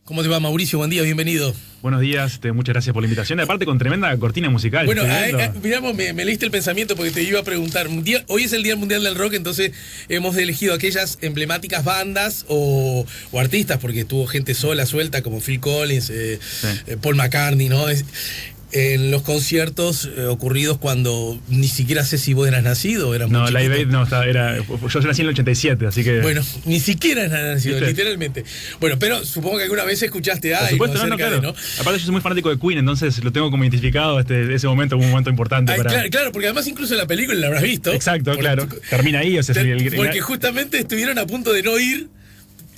¿Cómo te va, Mauricio? Buen día, bienvenido. Buenos días, muchas gracias por la invitación. Aparte con tremenda cortina musical. Bueno, miramos, me leíste el pensamiento porque te iba a preguntar. Hoy es el Día Mundial del Rock, entonces hemos elegido aquellas emblemáticas bandas o artistas, porque tuvo gente sola, suelta, como Phil Collins, Paul McCartney, ¿no? En los conciertos ocurridos cuando ni siquiera sé si vos eras nacido. No, Live Aid no, yo nací en el 87, así que... Bueno, ni siquiera eras nacido, ¿viste? Literalmente. Bueno, pero supongo que alguna vez escuchaste algo. Por supuesto, claro. ¿No? Aparte yo soy muy fanático de Queen, entonces lo tengo como identificado ese momento como un momento importante. Claro, porque además incluso en la película la habrás visto. Exacto, claro. Termina ahí, o sea... Porque justamente estuvieron a punto de no ir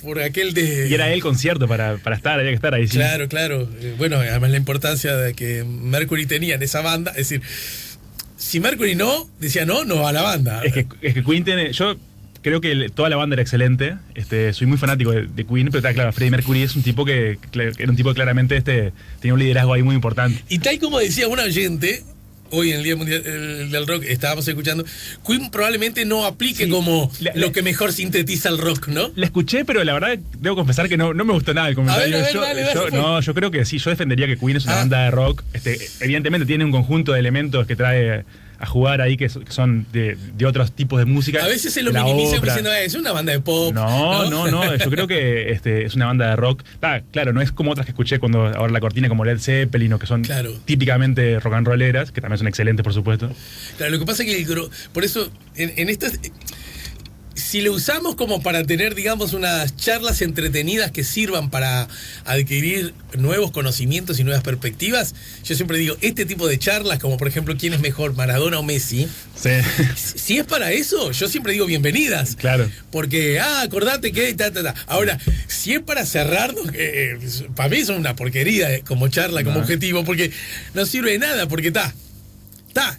por aquel de... Y era el concierto para estar, había que estar ahí. ¿Sí? Claro. Bueno, además la importancia de que Mercury tenía en esa banda, es decir, si Mercury decía no va a la banda. Es que Queen tiene... Yo creo que toda la banda era excelente, soy muy fanático de Queen, pero está claro, Freddie Mercury es un tipo que era un tipo que claramente tenía un liderazgo ahí muy importante. Y tal como decía un oyente... Hoy en el Día Mundial del Rock estábamos escuchando, Queen probablemente no aplique como lo que mejor sintetiza el rock, ¿no? La escuché, pero la verdad debo confesar que no me gustó nada el comentario. Yo creo que sí, yo defendería que Queen es una banda de rock. Evidentemente tiene un conjunto de elementos que trae a jugar ahí que son de otros tipos de música. A veces se lo minimiza diciendo, es una banda de pop. No, yo creo que es una banda de rock. Claro, no es como otras que escuché cuando ahora la cortina, como Led Zeppelin, o que son típicamente rock and rolleras, que también son excelentes, por supuesto. Claro, lo que pasa es que por eso, en estas... Si lo usamos como para tener, digamos, unas charlas entretenidas que sirvan para adquirir nuevos conocimientos y nuevas perspectivas, yo siempre digo, este tipo de charlas, como por ejemplo, ¿quién es mejor, Maradona o Messi? Sí. Si es para eso, yo siempre digo bienvenidas. Claro. Porque, acordate que... Ahora, si es para cerrarnos, para mí son una porquería como charla, como objetivo, porque no sirve de nada, porque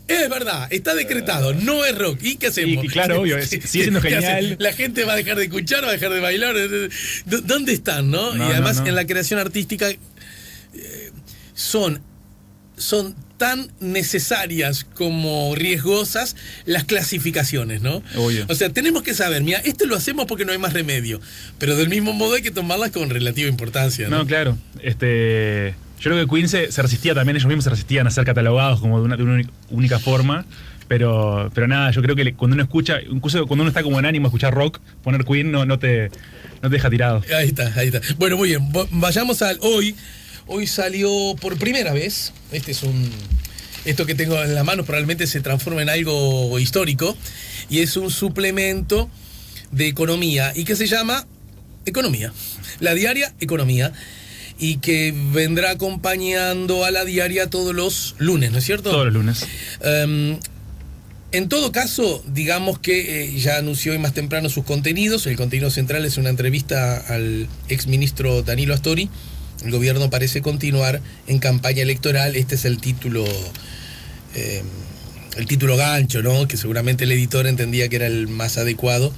es verdad, está decretado, no es rock. ¿Y qué hacemos? Y claro, obvio, sigue siendo genial. La gente va a dejar de escuchar, va a dejar de bailar. ¿Dónde están, no? Y además en la creación artística son tan necesarias como riesgosas las clasificaciones, ¿no? Obvio. O sea, tenemos que saber, mira, esto lo hacemos porque no hay más remedio, pero del mismo modo hay que tomarlas con relativa importancia, ¿no? No, claro. Yo creo que Queen se resistía también, ellos mismos se resistían a ser catalogados como de una única forma, pero nada, yo creo que cuando uno escucha, incluso cuando uno está como en ánimo a escuchar rock, poner Queen no te deja tirado. Ahí está. Bueno, muy bien, vayamos al hoy. Hoy salió por primera vez, esto que tengo en la mano probablemente se transforma en algo histórico, y es un suplemento de economía, y que se llama Economía, la diaria Economía, y que vendrá acompañando a la diaria todos los lunes, ¿no es cierto? Todos los lunes. En todo caso, digamos que ya anunció hoy más temprano sus contenidos. El contenido central es una entrevista al exministro Danilo Astori. El gobierno parece continuar en campaña electoral. Este es el título gancho, ¿no? Que seguramente el editor entendía que era el más adecuado.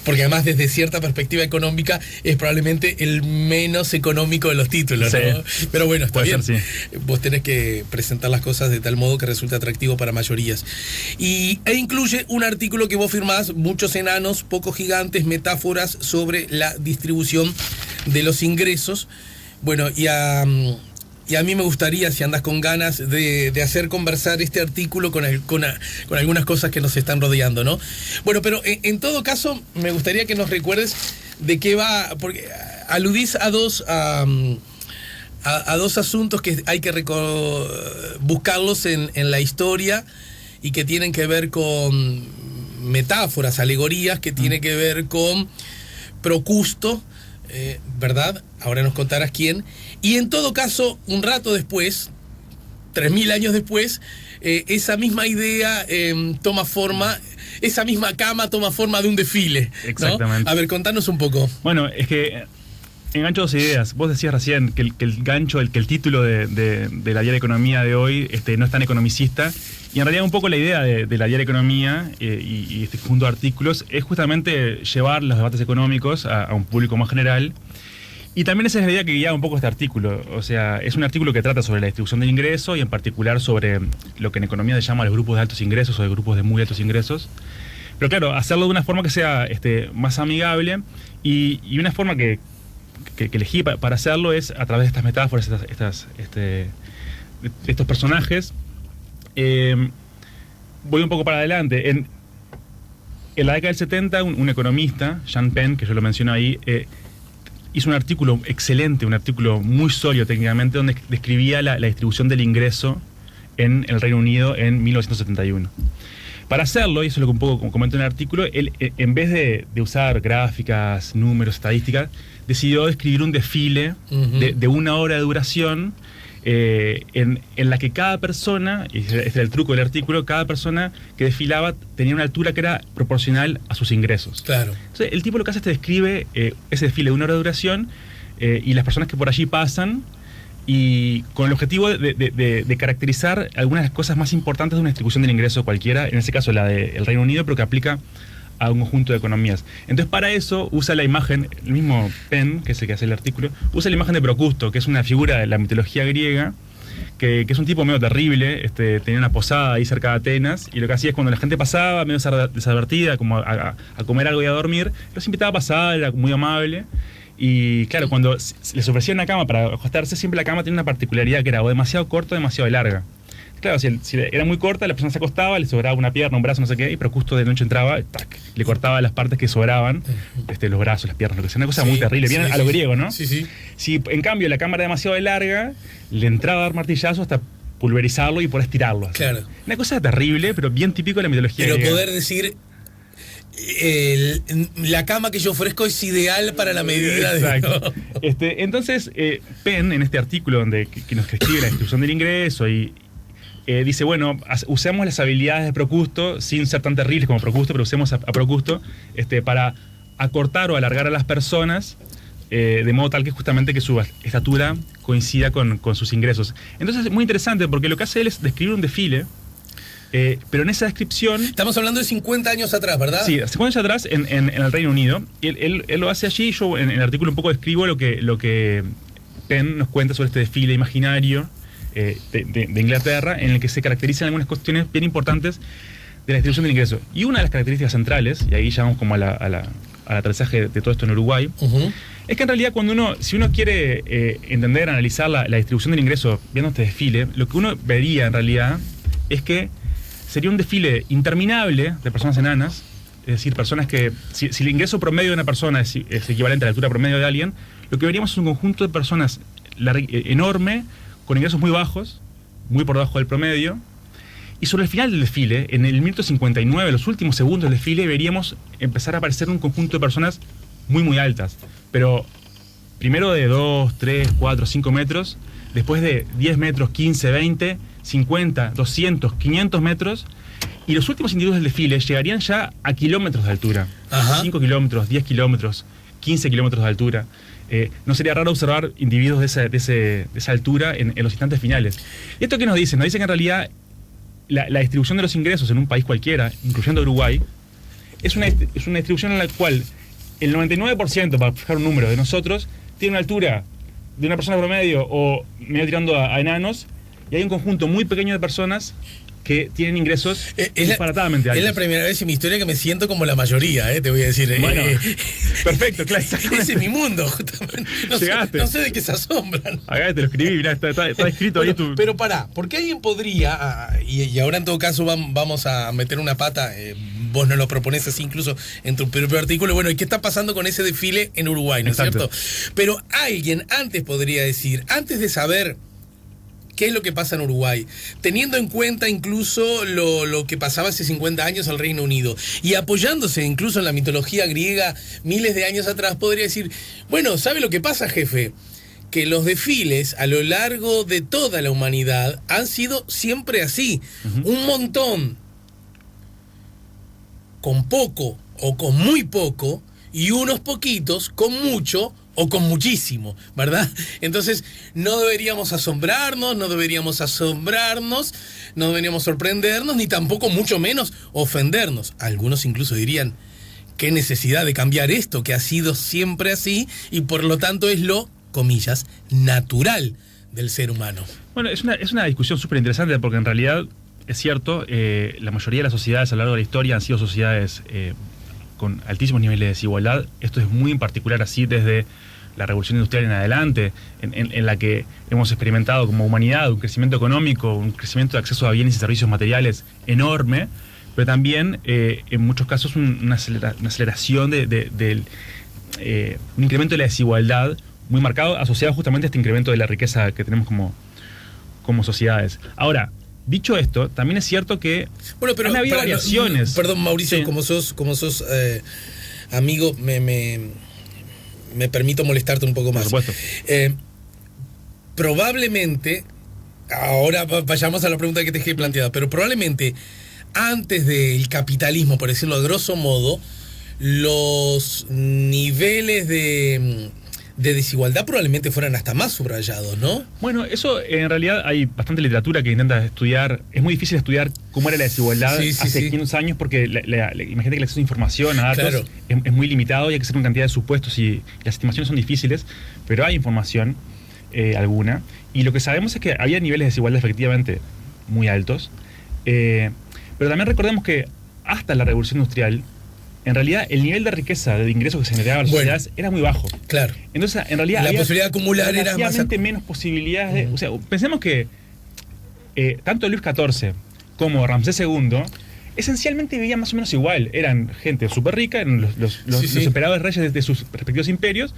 Porque además desde cierta perspectiva económica es probablemente el menos económico de los títulos, ¿no? Pero bueno, está bien. Ser, sí. Vos tenés que presentar las cosas de tal modo que resulte atractivo para mayorías. E incluye un artículo que vos firmás, muchos enanos, pocos gigantes, metáforas sobre la distribución de los ingresos. Bueno, y a mí me gustaría, si andas con ganas, de hacer conversar este artículo con algunas cosas que nos están rodeando, ¿no? Bueno, pero en todo caso, me gustaría que nos recuerdes de qué va, porque aludís a dos asuntos que hay que buscarlos en la historia y que tienen que ver con metáforas, alegorías, que tienen que ver con Procusto, ¿verdad? Ahora nos contarás quién. Y en todo caso, un rato después, 3000 años después, esa misma idea toma forma, esa misma cama toma forma de un desfile, ¿no? Exactamente. A ver, contanos un poco. Bueno, es que engancho dos ideas. Vos decías recién que el gancho, que el título de la diaria Economía de hoy no es tan economicista. Y en realidad un poco la idea de la diaria Economía y este conjunto de artículos es justamente llevar los debates económicos a un público más general. Y también esa es la idea que guía un poco este artículo. O sea, es un artículo que trata sobre la distribución del ingreso y en particular sobre lo que en economía se llama los grupos de altos ingresos o de grupos de muy altos ingresos. Pero claro, hacerlo de una forma que sea más amigable y una forma que que elegí para hacerlo es a través de estas metáforas, estos personajes. Voy un poco para adelante. En la década del 70, un economista, Sean Penn, que yo lo menciono ahí, hizo un artículo excelente, un artículo muy sólido técnicamente, donde describía la distribución del ingreso en el Reino Unido en 1971. Para hacerlo, y eso es lo que un poco como comento en el artículo, él, en vez de usar gráficas, números, estadísticas, decidió escribir un desfile de 1 hora de duración, en la que cada persona, y este era el truco del artículo, cada persona que desfilaba tenía una altura que era proporcional a sus ingresos. Claro. Entonces, el tipo lo que hace es describe ese desfile de 1 hora de duración, y las personas que por allí pasan, y con el objetivo de caracterizar algunas de las cosas más importantes de una distribución del ingreso cualquiera, en ese caso la del Reino Unido, pero que aplica a un conjunto de economías. Entonces, para eso usa la imagen, el mismo Penn, que es el que hace el artículo, usa la imagen de Procusto, que es una figura de la mitología griega, que es un tipo medio terrible, tenía una posada ahí cerca de Atenas, y lo que hacía es cuando la gente pasaba, medio desadvertida, como a comer algo y a dormir, los invitaba a pasar, era muy amable. Y claro, cuando les ofrecían una cama para acostarse, siempre la cama tenía una particularidad que era o demasiado corta o demasiado larga. Claro, si era muy corta, la persona se acostaba, le sobraba una pierna, un brazo, no sé qué, y Procusto de noche entraba, ¡tac!, le cortaba las partes que sobraban, los brazos, las piernas, lo que sea, una cosa muy terrible, bien a lo griego, ¿no? Sí, sí. Si en cambio la cama era demasiado larga, le entraba a dar martillazo hasta pulverizarlo y por estirarlo. Así. Claro. Una cosa terrible, pero bien típico de la mitología griega. Pero poder decir... la cama que yo ofrezco es ideal para la medida Exacto. de... Entonces, Penn, en este artículo que nos describe la distribución del ingreso, y dice, bueno, usemos las habilidades de Procusto, sin ser tan terribles como Procusto, pero usemos a Procusto para acortar o alargar a las personas, de modo tal que justamente que su estatura coincida con sus ingresos. Entonces es muy interesante porque lo que hace él es describir un desfile, pero en esa descripción... Estamos hablando de 50 años atrás, ¿verdad? Sí, 50 años atrás en el Reino Unido. Él lo hace allí. Yo en el artículo un poco describo lo que Penn nos cuenta sobre este desfile imaginario de Inglaterra, en el que se caracterizan algunas cuestiones bien importantes de la distribución del ingreso. Y una de las características centrales, y ahí ya vamos como al aterrizaje de todo esto en Uruguay, es que en realidad si uno quiere entender, analizar la distribución del ingreso viendo este desfile, lo que uno vería en realidad es que sería un desfile interminable de personas enanas, es decir, personas que, si el ingreso promedio de una persona es equivalente a la altura promedio de alguien, lo que veríamos es un conjunto de personas enorme, con ingresos muy bajos, muy por debajo del promedio, y sobre el final del desfile, en el minuto 59, los últimos segundos del desfile, veríamos empezar a aparecer un conjunto de personas muy, muy altas, pero primero de 2, 3, 4, 5 metros, después de 10 metros, 15, 20, 50, 200, 500 metros, y los últimos individuos del desfile llegarían ya a kilómetros de altura. Ajá. 5 kilómetros, 10 kilómetros, 15 kilómetros de altura. No sería raro observar individuos de esa altura en los instantes finales. ¿Y esto qué nos dice? Nos dice que en realidad la distribución de los ingresos en un país cualquiera, incluyendo Uruguay, es una distribución en la cual el 99%, para fijar un número, de nosotros tiene una altura de una persona promedio o medio tirando a enanos, y hay un conjunto muy pequeño de personas que tienen ingresos disparatadamente altos. Es la primera vez en mi historia que me siento como la mayoría, te voy a decir. Bueno, perfecto, claro. Ese es mi mundo, justamente. No sé de qué se asombran. Acá te lo escribí, mirá, está escrito ahí. Pero pará, porque alguien podría, y ahora en todo caso vamos a meter una pata, vos nos lo proponés así incluso en tu propio artículo, bueno, ¿y qué está pasando con ese desfile en Uruguay, no es cierto? Pero alguien antes podría decir, antes de saber qué es lo que pasa en Uruguay, teniendo en cuenta incluso lo que pasaba hace 50 años al Reino Unido, y apoyándose incluso en la mitología griega miles de años atrás, podría decir, bueno, ¿sabe lo que pasa, jefe? Que los desfiles a lo largo de toda la humanidad han sido siempre así. Un montón con poco o con muy poco, y unos poquitos con mucho o con muchísimo, ¿verdad? Entonces, no deberíamos asombrarnos, no deberíamos sorprendernos, ni tampoco mucho menos ofendernos. Algunos incluso dirían, ¿qué necesidad de cambiar esto que ha sido siempre así y por lo tanto es lo, comillas, natural del ser humano? Bueno, es una discusión súper interesante porque en realidad es cierto, la mayoría de las sociedades a lo largo de la historia han sido sociedades con altísimos niveles de desigualdad. Esto es muy en particular así desde la revolución industrial en adelante, en la que hemos experimentado como humanidad un crecimiento económico, un crecimiento de acceso a bienes y servicios materiales enorme, pero también en muchos casos una aceleración del un incremento de la desigualdad muy marcado, asociado justamente a este incremento de la riqueza que tenemos como sociedades. Ahora, dicho esto, también es cierto que han habido variaciones. Perdón, Mauricio, sí. como sos amigo, me permito molestarte un poco más. Por supuesto. Probablemente, ahora vayamos a la pregunta que te dejé planteada, pero probablemente antes del capitalismo, por decirlo a grosso modo, los niveles de desigualdad probablemente fueran hasta más subrayados, ¿no? Bueno, eso en realidad hay bastante literatura que intenta estudiar. Es muy difícil estudiar cómo era la desigualdad hace 500 años porque imagínate que el acceso a información, a datos, es muy limitado y hay que hacer una cantidad de supuestos y las estimaciones son difíciles, pero hay información alguna. Y lo que sabemos es que había niveles de desigualdad efectivamente muy altos, pero también recordemos que hasta la Revolución Industrial, en realidad el nivel de riqueza, de ingresos que se generaba en las sociedades era muy bajo. Claro. Entonces, en realidad la había posibilidad de acumular era más menos posibilidades de, o sea, pensemos que tanto Luis XIV como Ramsés II esencialmente vivían más o menos igual. Eran gente súper rica, eran los emperadores reyes de sus respectivos imperios,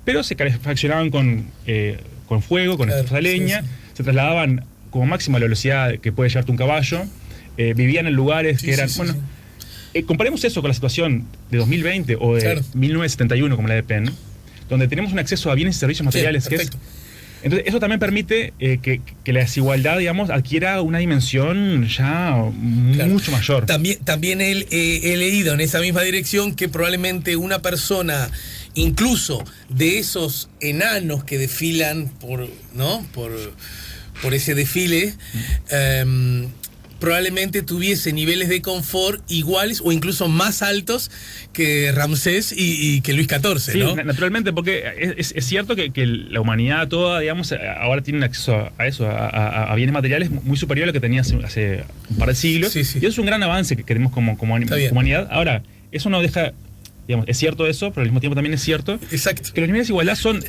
pero se calefaccionaban con fuego, con estufas de leña, se trasladaban como máximo a la velocidad que puede llevarte un caballo, vivían en lugares que eran... comparemos eso con la situación de 2020 o de 1971 como la de Penn, donde tenemos un acceso a bienes y servicios materiales que es... Entonces eso también permite que la desigualdad, digamos, adquiera una dimensión ya mucho mayor. También he leído en esa misma dirección que probablemente una persona, incluso de esos enanos que desfilan por ese desfile, probablemente tuviese niveles de confort iguales o incluso más altos que Ramsés y que Luis XIV, sí, ¿no? Naturalmente, porque es cierto que la humanidad toda, digamos, ahora tiene un acceso a eso, a bienes materiales muy superior a lo que tenía hace un par de siglos. Y eso es un gran avance que queremos como humanidad. Ahora, eso no deja... Digamos, es cierto eso, pero al mismo tiempo también es cierto que los niveles de igualdad son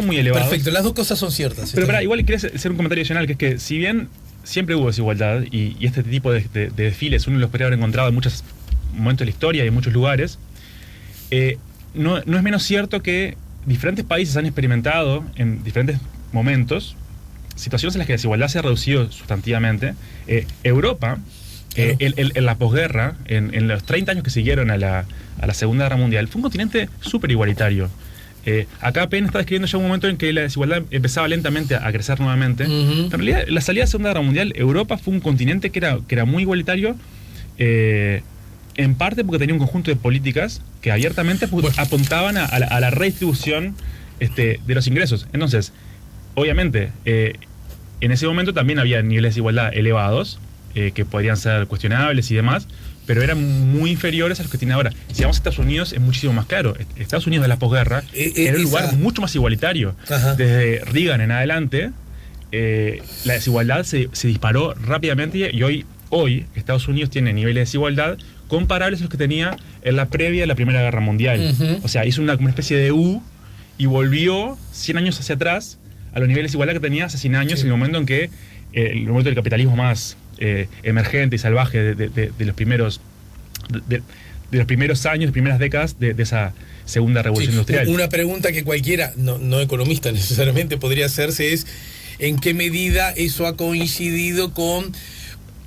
muy elevados. Perfecto, las dos cosas son ciertas. Pero igual quería hacer un comentario adicional, que es que si bien siempre hubo desigualdad y este tipo de desfiles uno los podría haber encontrado en muchos momentos de la historia y en muchos lugares, no es menos cierto que diferentes países han experimentado en diferentes momentos situaciones en las que la desigualdad se ha reducido sustantivamente. Europa, en la posguerra, en los 30 años que siguieron a la Segunda Guerra Mundial, fue un continente súper igualitario. Acá Penn está describiendo ya un momento en que la desigualdad empezaba lentamente a crecer nuevamente. En realidad, la salida de la Segunda Guerra Mundial, Europa fue un continente que era muy igualitario, en parte porque tenía un conjunto de políticas que abiertamente apuntaban a la redistribución de los ingresos. Entonces, obviamente, en ese momento también había niveles de desigualdad elevados, que podrían ser cuestionables y demás, pero eran muy inferiores a los que tiene ahora. Si vamos a Estados Unidos, es muchísimo más claro. Estados Unidos de la posguerra era un lugar mucho más igualitario. Desde Reagan en adelante, la desigualdad se disparó rápidamente y hoy Estados Unidos tiene niveles de desigualdad comparables a los que tenía en la previa de la Primera Guerra Mundial. O sea, hizo como una especie de U y volvió 100 años hacia atrás a los niveles de desigualdad que tenía hace 100 años, en el momento en que el momento del capitalismo más emergente y salvaje de los primeros años, primeras décadas de esa segunda revolución industrial. Una pregunta que cualquiera, no economista necesariamente, podría hacerse es: ¿en qué medida eso ha coincidido con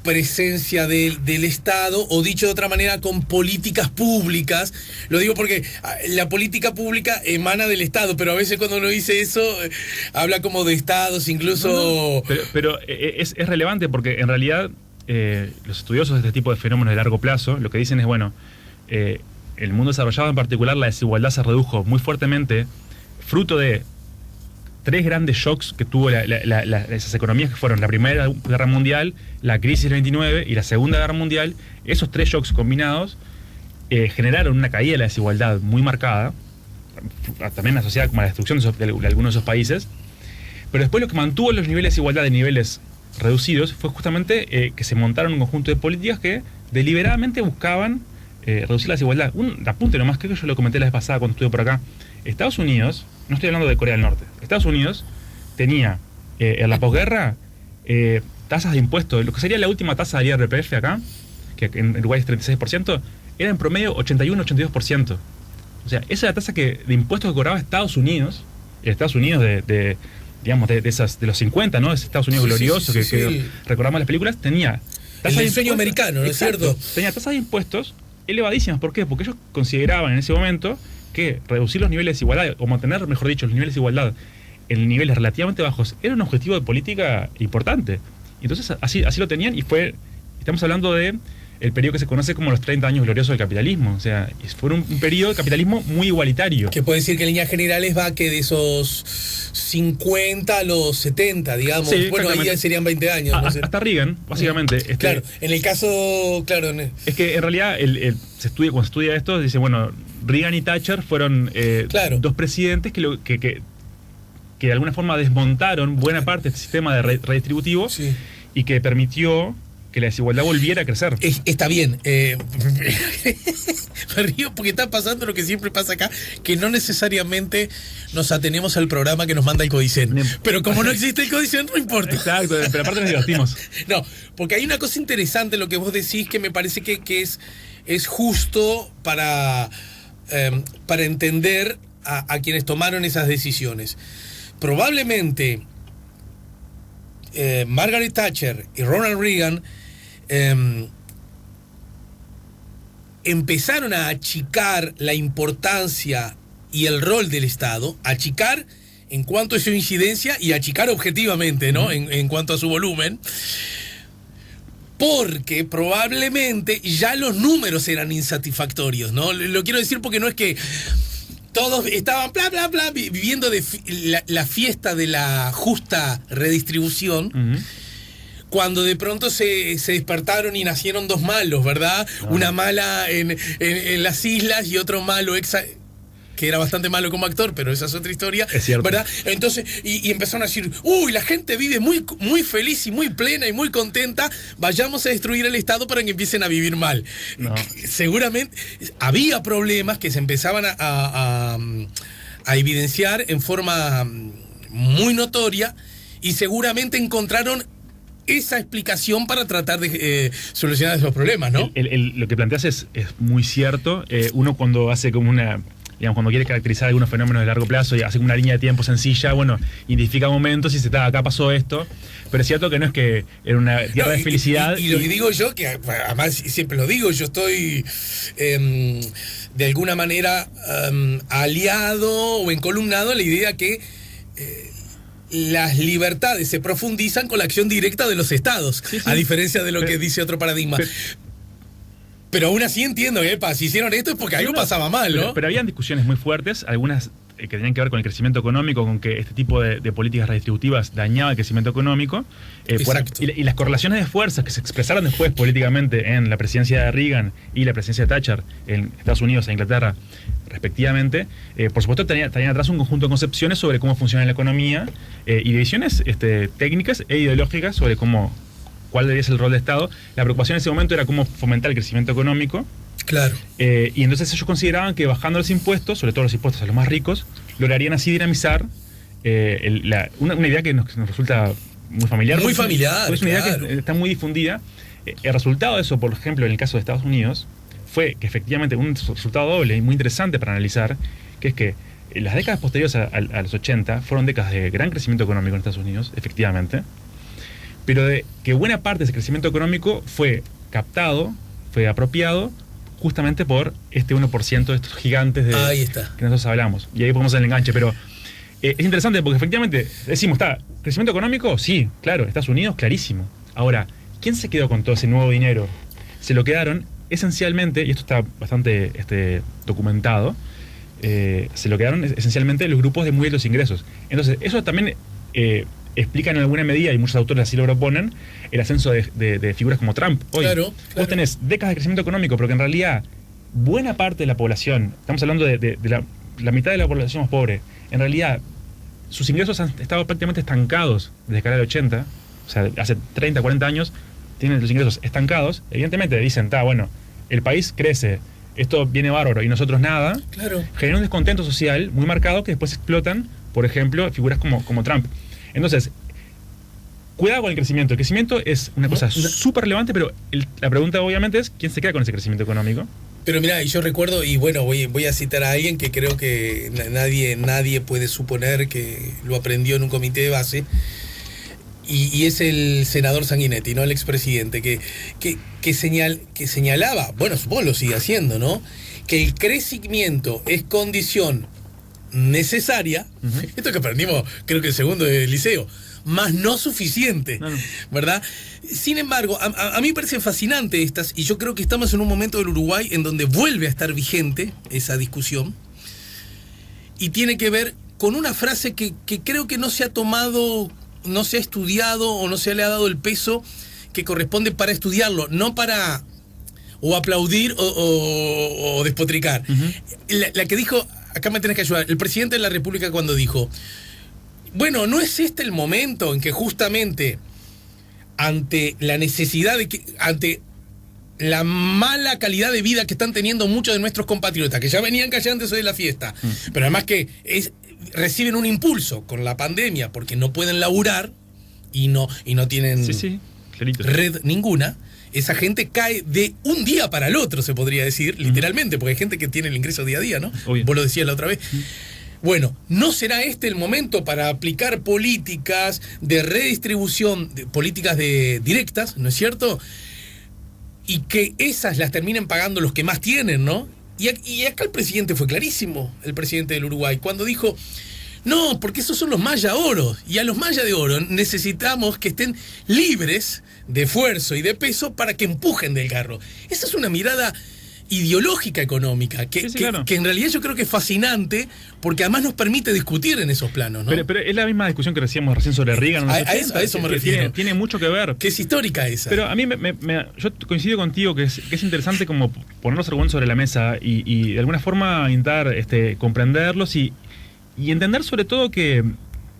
presencia del Estado, o dicho de otra manera, con políticas públicas? Lo digo porque la política pública emana del Estado, pero a veces cuando uno dice eso, habla como de Estados, incluso... Pero es relevante porque en realidad los estudiosos de este tipo de fenómenos de largo plazo lo que dicen es, bueno, el mundo desarrollado en particular, la desigualdad se redujo muy fuertemente, fruto de tres grandes shocks que tuvo esas economías, que fueron la Primera Guerra Mundial, la crisis del 29 y la Segunda Guerra Mundial. Esos tres shocks combinados generaron una caída de la desigualdad muy marcada, también asociada con la destrucción de algunos de esos países. Pero después lo que mantuvo los niveles de desigualdad de niveles reducidos fue justamente que se montaron un conjunto de políticas que deliberadamente buscaban reducir la desigualdad. Un apunte nomás, creo que yo lo comenté la vez pasada cuando estuve por acá. Estados Unidos, no estoy hablando de Corea del Norte, Estados Unidos tenía en la posguerra tasas de impuestos, lo que sería la última tasa del IRPF acá, que en Uruguay es 36%, era en promedio 81-82%. O sea, esa es la tasa de impuestos que cobraba Estados Unidos, de los 50, ¿no? Ese Estados Unidos glorioso que recordamos las películas, tenía tasas de sueño americano, ¿no es cierto? Tenía tasas de impuestos elevadísimas. ¿Por qué? Porque ellos consideraban en ese momento que reducir los niveles de desigualdad, o mantener, mejor dicho, los niveles de igualdad en niveles relativamente bajos, era un objetivo de política importante. Y entonces así lo tenían, y estamos hablando de el periodo que se conoce como los 30 años gloriosos del capitalismo. O sea, fue un periodo de capitalismo muy igualitario. Que puede decir que en líneas generales va que de esos 50 a los 70, digamos. Sí, bueno, ahí ya serían 20 años. No sé. Hasta Reagan, básicamente. Claro, en el caso, claro. Es que en realidad cuando se estudia esto, dice, bueno, Reagan y Thatcher fueron dos presidentes que de alguna forma desmontaron buena parte de este sistema de redistributivo, sí, y que permitió que la desigualdad volviera a crecer. Está bien. Me río porque está pasando lo que siempre pasa acá, que no necesariamente nos atenemos al programa que nos manda el Codicen. Pero como no existe el Codicen, no importa. Exacto, pero aparte nos divertimos. No, porque hay una cosa interesante lo que vos decís que me parece que es justo para entender a quienes tomaron esas decisiones. Probablemente Margaret Thatcher y Ronald Reagan empezaron a achicar la importancia y el rol del Estado, achicar en cuanto a su incidencia y achicar objetivamente, ¿no? En cuanto a su volumen, porque probablemente ya los números eran insatisfactorios, ¿no? Lo quiero decir porque no es que todos estaban bla bla bla viviendo de la fiesta de la justa redistribución. Cuando de pronto se despertaron y nacieron dos malos, ¿verdad? Una mala en las islas y otro malo que era bastante malo como actor, pero esa es otra historia, es cierto, ¿verdad? Entonces, y empezaron a decir, la gente vive muy, muy feliz y muy plena y muy contenta, vayamos a destruir el Estado para que empiecen a vivir mal. No. Seguramente había problemas que se empezaban a evidenciar en forma muy notoria, y seguramente encontraron esa explicación para tratar de solucionar esos problemas, ¿no? Lo que planteas es muy cierto. Uno cuando hace como cuando quiere caracterizar algunos fenómenos de largo plazo y hace una línea de tiempo sencilla, identifica momentos y acá pasó esto, pero es cierto que no es que era una tierra de felicidad. Y lo que digo yo, que además siempre lo digo, yo estoy de alguna manera aliado o encolumnado a la idea que las libertades se profundizan con la acción directa de los estados, sí. A diferencia de lo que dice otro paradigma. Pero aún así entiendo que si hicieron esto es porque algo pasaba mal, ¿no? Pero habían discusiones muy fuertes, algunas que tenían que ver con el crecimiento económico, con que este tipo de políticas redistributivas dañaba el crecimiento económico. Y las correlaciones de fuerzas que se expresaron después políticamente en la presidencia de Reagan y la presidencia de Thatcher en Estados Unidos e Inglaterra, respectivamente, por supuesto tenían atrás un conjunto de concepciones sobre cómo funciona la economía y divisiones técnicas e ideológicas sobre cuál debería ser el rol del Estado. La preocupación en ese momento era cómo fomentar el crecimiento económico. Claro. Y entonces ellos consideraban que bajando los impuestos, sobre todo los impuestos a los más ricos, lograrían así dinamizar una idea que nos resulta muy familiar. Muy familiar. Es una idea que está muy difundida. El resultado de eso, por ejemplo, en el caso de Estados Unidos, fue que efectivamente un resultado doble y muy interesante para analizar, que es que las décadas posteriores a los 80 fueron décadas de gran crecimiento económico en Estados Unidos, efectivamente, pero de que buena parte de ese crecimiento económico fue captado, fue apropiado justamente por este 1% de estos gigantes ahí está, que nosotros hablamos. Y ahí ponemos el enganche, pero es interesante porque efectivamente decimos, ¿crecimiento económico? Sí, claro, Estados Unidos, clarísimo. Ahora, ¿quién se quedó con todo ese nuevo dinero? Se lo quedaron esencialmente, y esto está bastante documentado, se lo quedaron esencialmente los grupos de muy altos ingresos. Entonces, eso también explica en alguna medida, y muchos autores así lo proponen, el ascenso de figuras como Trump. Hoy, claro. Vos tenés décadas de crecimiento económico, pero que en realidad buena parte de la población, estamos hablando de la mitad de la población más pobre, en realidad sus ingresos han estado prácticamente estancados desde la década del 80, o sea, hace 30, 40 años tienen los ingresos estancados. Evidentemente dicen, bueno, el país crece esto viene bárbaro y nosotros nada, Claro. genera un descontento social muy marcado que después explotan, por ejemplo, figuras como Trump. Entonces, cuidado con el crecimiento. El crecimiento es una cosa súper relevante, pero la pregunta obviamente es, ¿quién se queda con ese crecimiento económico? Pero mira, y yo recuerdo, y bueno, voy a citar a alguien que creo que nadie puede suponer que lo aprendió en un comité de base, y es el senador Sanguinetti, ¿no? El expresidente, que señalaba, bueno, supongo lo sigue haciendo, ¿no? Que el crecimiento es condición necesaria, esto que aprendimos creo que el segundo del liceo, más no suficiente, ¿verdad? Sin embargo, a mí me parece fascinante estas, y yo creo que estamos en un momento del Uruguay en donde vuelve a estar vigente esa discusión, y tiene que ver con una frase que creo que no se ha tomado, no se ha estudiado o no se le ha dado el peso que corresponde para estudiarlo, no para o aplaudir o despotricar. La que dijo, acá me tenés que ayudar, el presidente de la República cuando dijo, bueno, ¿no es este el momento en que justamente ante la necesidad ante la mala calidad de vida que están teniendo muchos de nuestros compatriotas, que ya venían callándose de la fiesta, pero además que reciben un impulso con la pandemia porque no pueden laburar y no tienen red ninguna, esa gente cae de un día para el otro, se podría decir, literalmente, porque hay gente que tiene el ingreso día a día, ¿no? Obvio. Vos lo decías la otra vez. Bueno, ¿no será este el momento para aplicar políticas de redistribución, políticas directas, ¿no es cierto? Y que esas las terminen pagando los que más tienen, ¿no? Y acá el presidente fue clarísimo, el presidente del Uruguay, cuando dijo, no, porque esos son los maya oro, y a los maya de oro necesitamos que estén libres de esfuerzo y de peso para que empujen del carro. Esa es una mirada ideológica económica, que en realidad yo creo que es fascinante, porque además nos permite discutir en esos planos, ¿no? Pero es la misma discusión que decíamos recién sobre Reagan. A eso me refiero. Tiene mucho que ver. Que es histórica esa. Pero a mí, yo coincido contigo que es interesante como poner los argumentos sobre la mesa y de alguna forma intentar comprenderlos y entender sobre todo que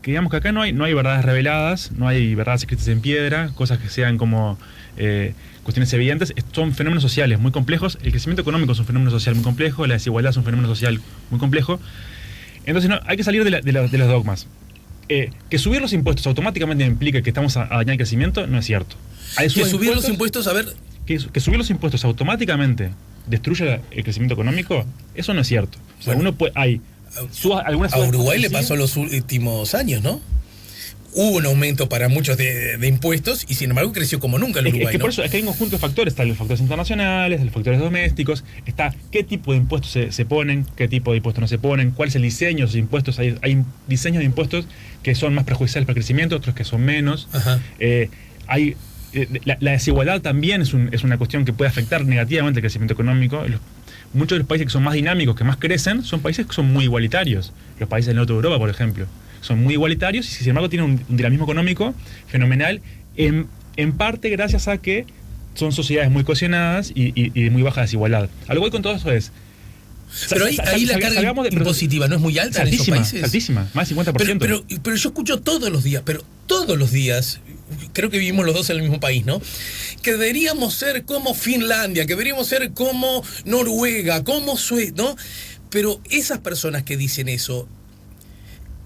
digamos que acá no hay verdades reveladas, no hay verdades escritas en piedra, cosas que sean como cuestiones evidentes, son fenómenos sociales muy complejos. El crecimiento económico es un fenómeno social muy complejo, la desigualdad es un fenómeno social muy complejo. Entonces hay que salir de los dogmas. Que subir los impuestos automáticamente implica que estamos a dañar el crecimiento, no es cierto. Que subir los impuestos, a ver... Que subir los impuestos automáticamente destruye el crecimiento económico, eso no es cierto. O sea, bueno, a Uruguay le pasó los últimos años, ¿no? Hubo un aumento para muchos de impuestos y sin embargo creció como nunca el Uruguay. Es que por eso es que hay un conjunto de factores, están los factores internacionales, los factores domésticos, está qué tipo de impuestos se ponen, qué tipo de impuestos no se ponen, cuál es el diseño de esos impuestos. Hay diseños de impuestos que son más perjudiciales para el crecimiento, otros que son menos. La desigualdad también es una cuestión que puede afectar negativamente el crecimiento económico. Muchos de los países que son más dinámicos, que más crecen, son países que son muy igualitarios. Los países del norte de Europa, por ejemplo, son muy igualitarios y sin embargo tienen un dinamismo económico fenomenal, en parte gracias a que son sociedades muy cohesionadas y de muy baja desigualdad. A lo que voy con todo eso es... Pero ahí la carga impositiva no es muy alta en esos países. Altísima, más del 50%. Pero yo escucho todos los días, creo que vivimos los dos en el mismo país, ¿no? Que deberíamos ser como Finlandia, que deberíamos ser como Noruega, como Suecia, ¿no? Pero esas personas que dicen eso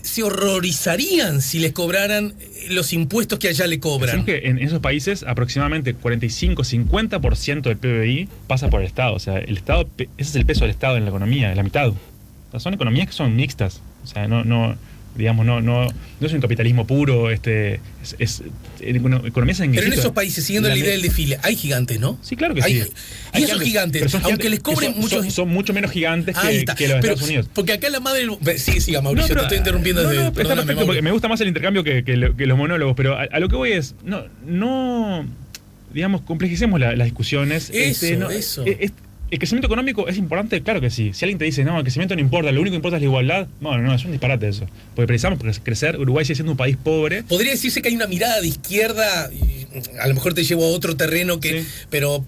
se horrorizarían si les cobraran los impuestos que allá le cobran. Que en esos países aproximadamente 45-50% del PBI pasa por el Estado. O sea, el Estado, ese es el peso del Estado en la economía, la mitad. O sea, son economías que son mixtas. O sea, no es un capitalismo puro, es economías en... Pero en esos países, siguiendo la idea del desfile, hay gigantes, ¿no? Sí, claro que sí. Y esos gigantes, aunque les cobren muchos... Son mucho menos gigantes que los Estados Unidos. Porque acá la madre... Siga, Mauricio, te estoy interrumpiendo desde... Está perfecto, porque me gusta más el intercambio que los monólogos, pero a lo que voy es... No digamos, complejicemos las discusiones. Eso. ¿El crecimiento económico es importante? Claro que sí. Si alguien te dice, no, el crecimiento no importa, lo único que importa es la igualdad, no, es un disparate eso. Porque precisamos crecer, Uruguay sigue siendo un país pobre. Podría decirse que hay una mirada de izquierda, a lo mejor te llevo a otro terreno, pero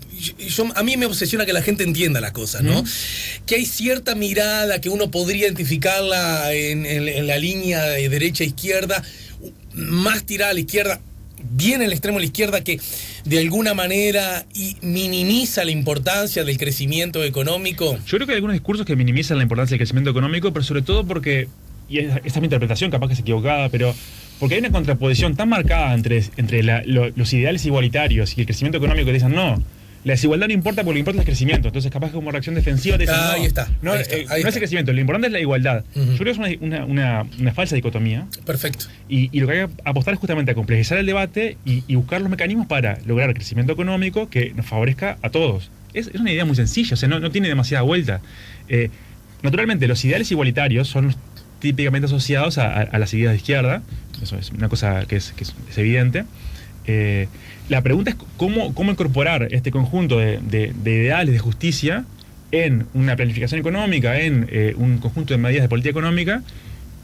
a mí me obsesiona que la gente entienda las cosas, ¿no? Que hay cierta mirada que uno podría identificarla en la línea de derecha-izquierda, más tirada a la izquierda, viene el extremo de la izquierda que de alguna manera minimiza la importancia del crecimiento económico? Yo creo que hay algunos discursos que minimizan la importancia del crecimiento económico, pero sobre todo porque, y esta es mi interpretación, capaz que es equivocada, pero porque hay una contraposición tan marcada entre los ideales igualitarios y el crecimiento económico que dicen, no, la desigualdad no importa porque lo que importa es el crecimiento. Entonces, capaz que como reacción defensiva te dicen, no, ahí está. No es el crecimiento, lo importante es la igualdad. Yo creo que es una falsa dicotomía. Perfecto. Y lo que hay que apostar es justamente a complejizar el debate y buscar los mecanismos para lograr crecimiento económico que nos favorezca a todos. Es una idea muy sencilla, o sea, no tiene demasiada vuelta. Naturalmente, los ideales igualitarios son típicamente asociados a las ideas de izquierda. Eso es una cosa que es evidente. La pregunta es cómo incorporar este conjunto de ideales de justicia en una planificación económica, en un conjunto de medidas de política económica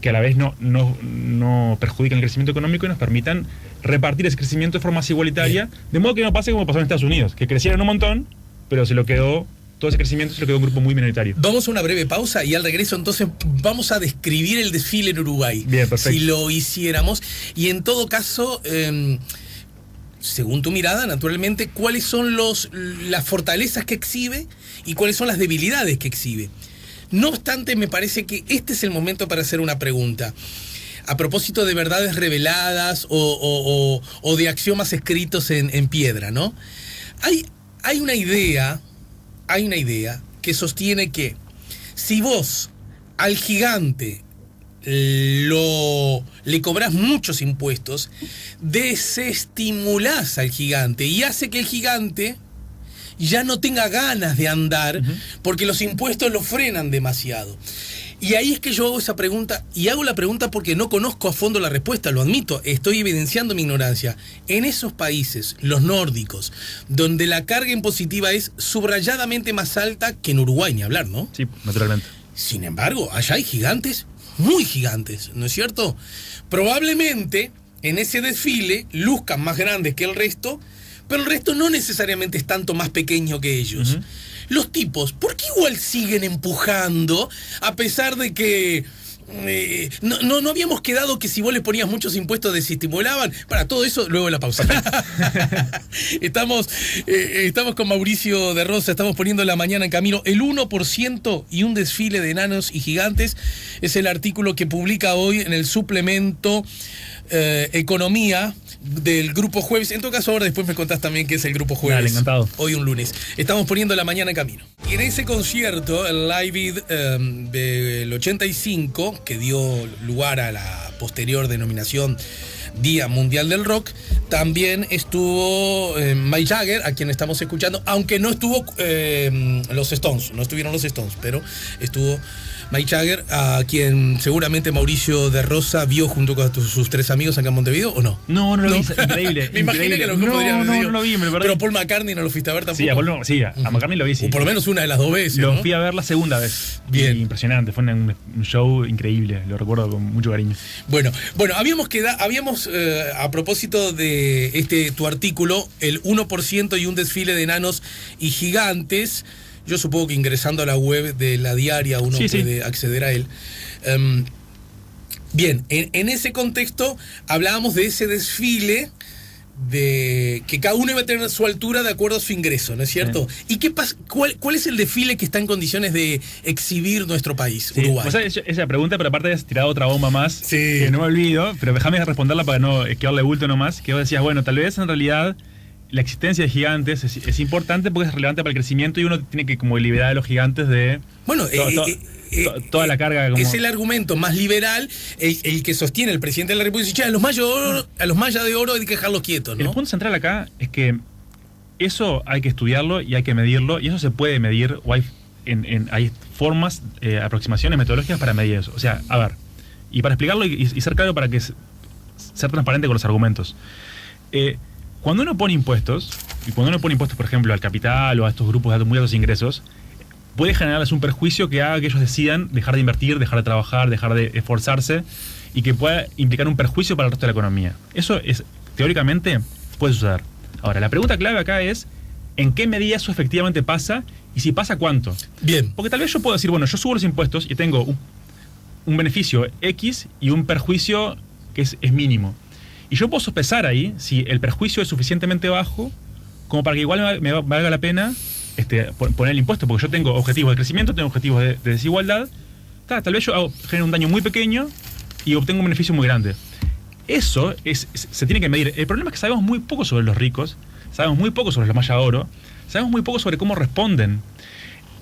que a la vez no perjudiquen el crecimiento económico y nos permitan repartir ese crecimiento de forma más igualitaria, de modo que no pase como pasó en Estados Unidos, que crecieron un montón, pero todo ese crecimiento se lo quedó un grupo muy minoritario. Vamos a una breve pausa y al regreso entonces vamos a describir el desfile en Uruguay. Bien, perfecto. Si lo hiciéramos. Y en todo caso, según tu mirada, naturalmente, ¿cuáles son las fortalezas que exhibe y cuáles son las debilidades que exhibe? No obstante, me parece que este es el momento para hacer una pregunta. A propósito de verdades reveladas o de axiomas escritos en piedra, ¿no? Hay una idea que sostiene que si vos al gigante le cobrás muchos impuestos, desestimulás al gigante y hace que el gigante ya no tenga ganas de andar porque los impuestos lo frenan demasiado. Y ahí es que yo hago esa pregunta, y hago la pregunta porque no conozco a fondo la respuesta, lo admito, estoy evidenciando mi ignorancia. En esos países, los nórdicos, donde la carga impositiva es subrayadamente más alta que en Uruguay, ni hablar, ¿no? Sí, naturalmente. Sin embargo, allá hay gigantes, muy gigantes, ¿no es cierto? Probablemente en ese desfile luzcan más grandes que el resto, pero el resto no necesariamente es tanto más pequeño que ellos. Los tipos, ¿por qué igual siguen empujando a pesar de que no habíamos quedado que si vos le ponías muchos impuestos desestimulaban? Para todo eso, luego de la pausa. Estamos con Mauricio de Rosa, estamos poniendo la mañana en camino. El 1% y un desfile de enanos y gigantes es el artículo que publica hoy en el suplemento Economía del Grupo Jueves. En todo caso, ahora después me contás también qué es el Grupo Jueves. Dale, encantado. Hoy un lunes. Estamos poniendo la mañana en camino. Y en ese concierto, el Live Aid del 85, que dio lugar a la posterior denominación Día Mundial del Rock, también estuvo Mick Jagger, a quien estamos escuchando, aunque no estuvo los Stones, no estuvieron los Stones, pero estuvo Mick Jagger, a quien seguramente Mauricio de Rosa vio junto con sus tres amigos acá en Montevideo, ¿o no? No lo vi, increíble. Me imaginé que los podrían haber no lo vi, me lo perdí. Pero Paul McCartney no lo fuiste a ver tampoco. A McCartney lo vi, sí. O por lo menos una de las dos veces, Lo ¿no? fui a ver la segunda vez. Bien. Impresionante, fue un show increíble, lo recuerdo con mucho cariño. Bueno, habíamos a propósito de tu artículo, el 1% y un desfile de enanos y gigantes. Yo supongo que ingresando a la web de La Diaria uno puede acceder a él. Bien, en ese contexto hablábamos de ese desfile de que cada uno iba a tener su altura de acuerdo a su ingreso, ¿no es cierto? ¿Y qué pasa? ¿Cuál es el desfile que está en condiciones de exhibir nuestro país, Uruguay? O sea, esa pregunta, pero aparte has tirado otra bomba más, que no me olvido, pero déjame responderla para no quedarle bulto nomás, que vos decías, bueno, tal vez en realidad la existencia de gigantes es importante porque es relevante para el crecimiento y uno tiene que como liberar a los gigantes de toda la carga. Es el argumento más liberal, el que sostiene el presidente de la República. A los mayas de oro hay que dejarlos quietos, ¿no? El punto central acá es que eso hay que estudiarlo y hay que medirlo, y eso se puede medir, o hay formas, aproximaciones metodológicas para medir eso. O sea, a ver, y para explicarlo y ser claro para que ser transparente con los argumentos. Cuando uno pone impuestos, por ejemplo, al capital o a estos grupos de muy altos ingresos, puede generarles un perjuicio que haga que ellos decidan dejar de invertir, dejar de trabajar, dejar de esforzarse, y que pueda implicar un perjuicio para el resto de la economía. Eso teóricamente puede suceder. Ahora, la pregunta clave acá es ¿en qué medida eso efectivamente pasa? Y si pasa, ¿cuánto? Bien. Porque tal vez yo puedo decir, bueno, yo subo los impuestos y tengo un beneficio X y un perjuicio que es mínimo. Y yo puedo sopesar ahí si el perjuicio es suficientemente bajo como para que igual me valga la pena poner el impuesto, porque yo tengo objetivos de crecimiento, tengo objetivos de desigualdad. Tal vez yo genero un daño muy pequeño y obtengo un beneficio muy grande. Eso se tiene que medir. El problema es que sabemos muy poco sobre los ricos, sabemos muy poco sobre los maya oro, sabemos muy poco sobre cómo responden.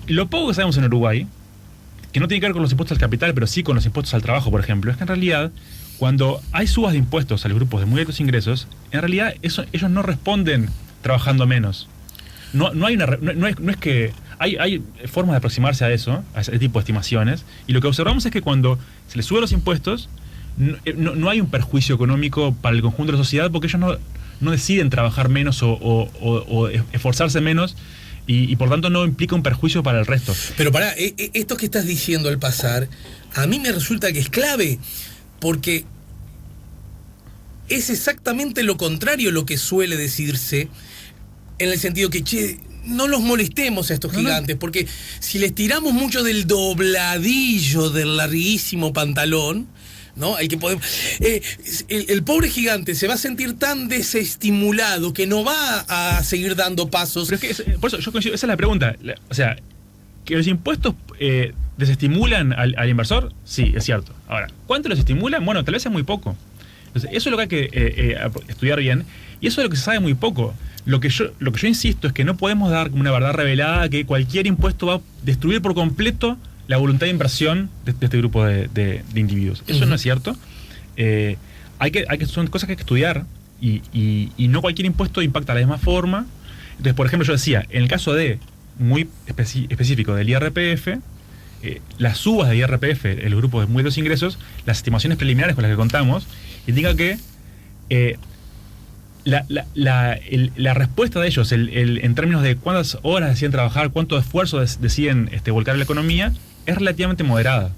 Lo poco que sabemos en Uruguay, que no tiene que ver con los impuestos al capital, pero sí con los impuestos al trabajo, por ejemplo, es que en realidad, cuando hay subas de impuestos a los grupos de muy altos ingresos, en realidad ellos no responden trabajando menos. No es que... Hay formas de aproximarse a eso, a ese tipo de estimaciones, y lo que observamos es que cuando se les suben los impuestos, no hay un perjuicio económico para el conjunto de la sociedad, porque ellos no deciden trabajar menos o esforzarse menos, y por tanto no implica un perjuicio para el resto. Pero pará, esto que estás diciendo al pasar, a mí me resulta que es clave, porque es exactamente lo contrario lo que suele decirse, en el sentido que, che, no los molestemos a estos gigantes, porque si les tiramos mucho del dobladillo del larguísimo pantalón, ¿no? El que podemos, el pobre gigante se va a sentir tan desestimulado que no va a seguir dando pasos. Pero es que por eso yo coincido, esa es la pregunta. O sea, que los impuestos desestimulan al inversor, sí, es cierto. Ahora, ¿cuánto los estimulan? Bueno, tal vez es muy poco. Entonces, eso es lo que hay que estudiar bien, y eso es lo que se sabe muy poco. Lo que yo insisto es que no podemos dar una verdad revelada que cualquier impuesto va a destruir por completo la voluntad de inversión de este grupo de individuos. Eso no es cierto. Son cosas que hay que estudiar, y no cualquier impuesto impacta de la misma forma. Entonces, por ejemplo, yo decía, en el caso muy específico del IRPF, las subas de IRPF en los grupos de muy altos ingresos, las estimaciones preliminares con las que contamos, indican que la respuesta de ellos, en términos de cuántas horas deciden trabajar, cuánto esfuerzo deciden volcar en la economía, es relativamente moderada.